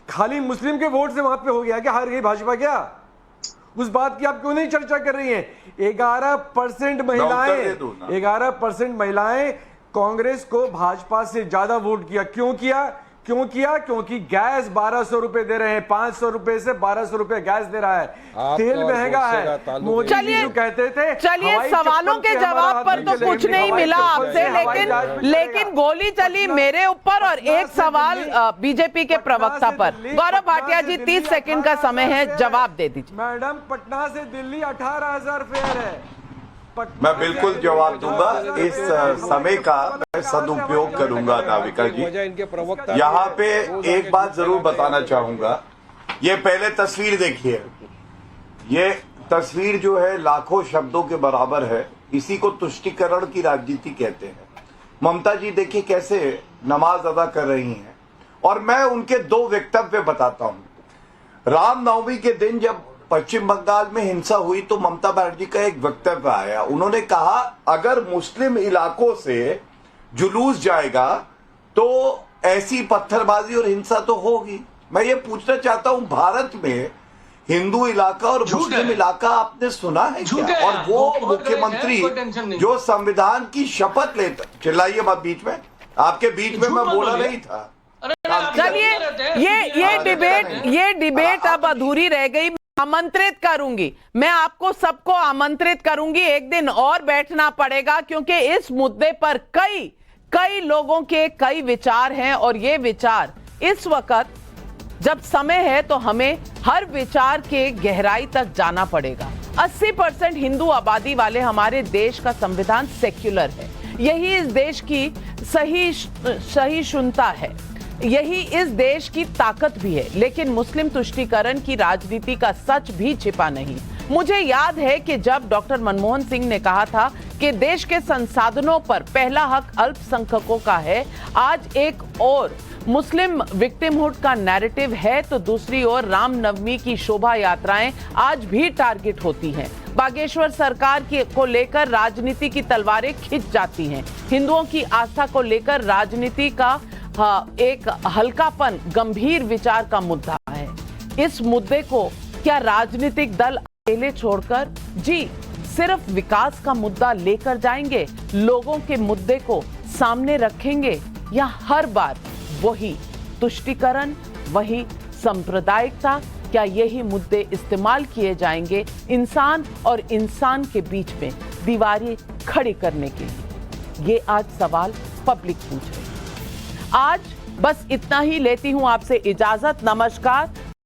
खाली मुस्लिम के वोट से वहां पे हो गया क्या? हार गई भाजपा क्या? उस बात की आप क्यों नहीं चर्चा कर रही हैं? 11% महिलाएं कांग्रेस को भाजपा से ज्यादा वोट किया। क्यों किया? क्योंकि गैस 1200 रुपए दे रहे हैं, 500 रुपए से 1200 रुपए गैस दे रहा है, तेल महंगा है। मोदी जी जो कहते थे, चलिए सवालों के जवाब पर तो कुछ नहीं मिला आपसे, लेकिन गोली चली मेरे ऊपर और एक सवाल बीजेपी के प्रवक्ता पर। गौरव भाटिया जी 30 सेकंड का समय है, जवाब दे दीजिए। मैडम, पटना से दिल्ली 18,000 फेयर है। मैं बिल्कुल जवाब दूंगा। इस समय का मैं सदुपयोग करूंगा नाविका जी। यहाँ पे एक बात जरूर बताना चाहूंगा, ये पहले तस्वीर देखिए, ये तस्वीर जो है लाखों शब्दों के बराबर है। इसी को तुष्टीकरण की राजनीति कहते हैं। ममता जी देखिए कैसे नमाज अदा कर रही हैं, और मैं उनके दो वक्तव्य बताता हूं। रामनवमी के दिन जब पश्चिम बंगाल में हिंसा हुई तो ममता बनर्जी का एक वक्तव्य आया, उन्होंने कहा अगर मुस्लिम इलाकों से जुलूस जाएगा तो ऐसी पत्थरबाजी और हिंसा तो होगी। मैं ये पूछना चाहता हूं, भारत में हिंदू इलाका और मुस्लिम इलाका आपने सुना है क्या? और वो मुख्यमंत्री जो संविधान की शपथ लेता, चिल्लाइए मत बीच में, आपके बीच में मैं बोला नहीं था। चलिए ये डिबेट अब अधूरी रह गई। आमंत्रित करूंगी, मैं आपको सबको आमंत्रित करूंगी, एक दिन और बैठना पड़ेगा, क्योंकि इस मुद्दे पर कई लोगों के कई विचार हैं, और ये विचार इस वक्त जब समय है तो हमें हर विचार के गहराई तक जाना पड़ेगा। 80% हिंदू आबादी वाले हमारे देश का संविधान सेक्युलर है, यही इस देश की सहिष्णुता है, यही इस देश की ताकत भी है। लेकिन मुस्लिम तुष्टीकरण की राजनीति का सच भी छिपा नहीं। मुझे याद है कि जब डॉक्टर मनमोहन सिंह ने कहा था कि देश के संसाधनों पर पहला हक अल्पसंख्यकों का है, आज एक और मुस्लिम विक्टिमहुड का नैरेटिव है तो दूसरी ओर रामनवमी की शोभा यात्राएं आज भी टारगेट होती हैं। बागेश्वर सरकार को लेकर राजनीति की तलवारें खिंच जाती हैं। हिंदुओं की आस्था को लेकर राजनीति का एक हल्कापन गंभीर विचार का मुद्दा है। इस मुद्दे को क्या राजनीतिक दल अकेले छोड़कर सिर्फ विकास का मुद्दा लेकर जाएंगे, लोगों के मुद्दे को सामने रखेंगे, या हर बार वही तुष्टीकरण, वही सांप्रदायिकता, क्या यही मुद्दे इस्तेमाल किए जाएंगे इंसान और इंसान के बीच में दीवारें खड़ी करने के लिए? ये आज सवाल पब्लिक पूछ रही है। आज बस इतना ही, लेती हूं आपसे इजाजत। नमस्कार।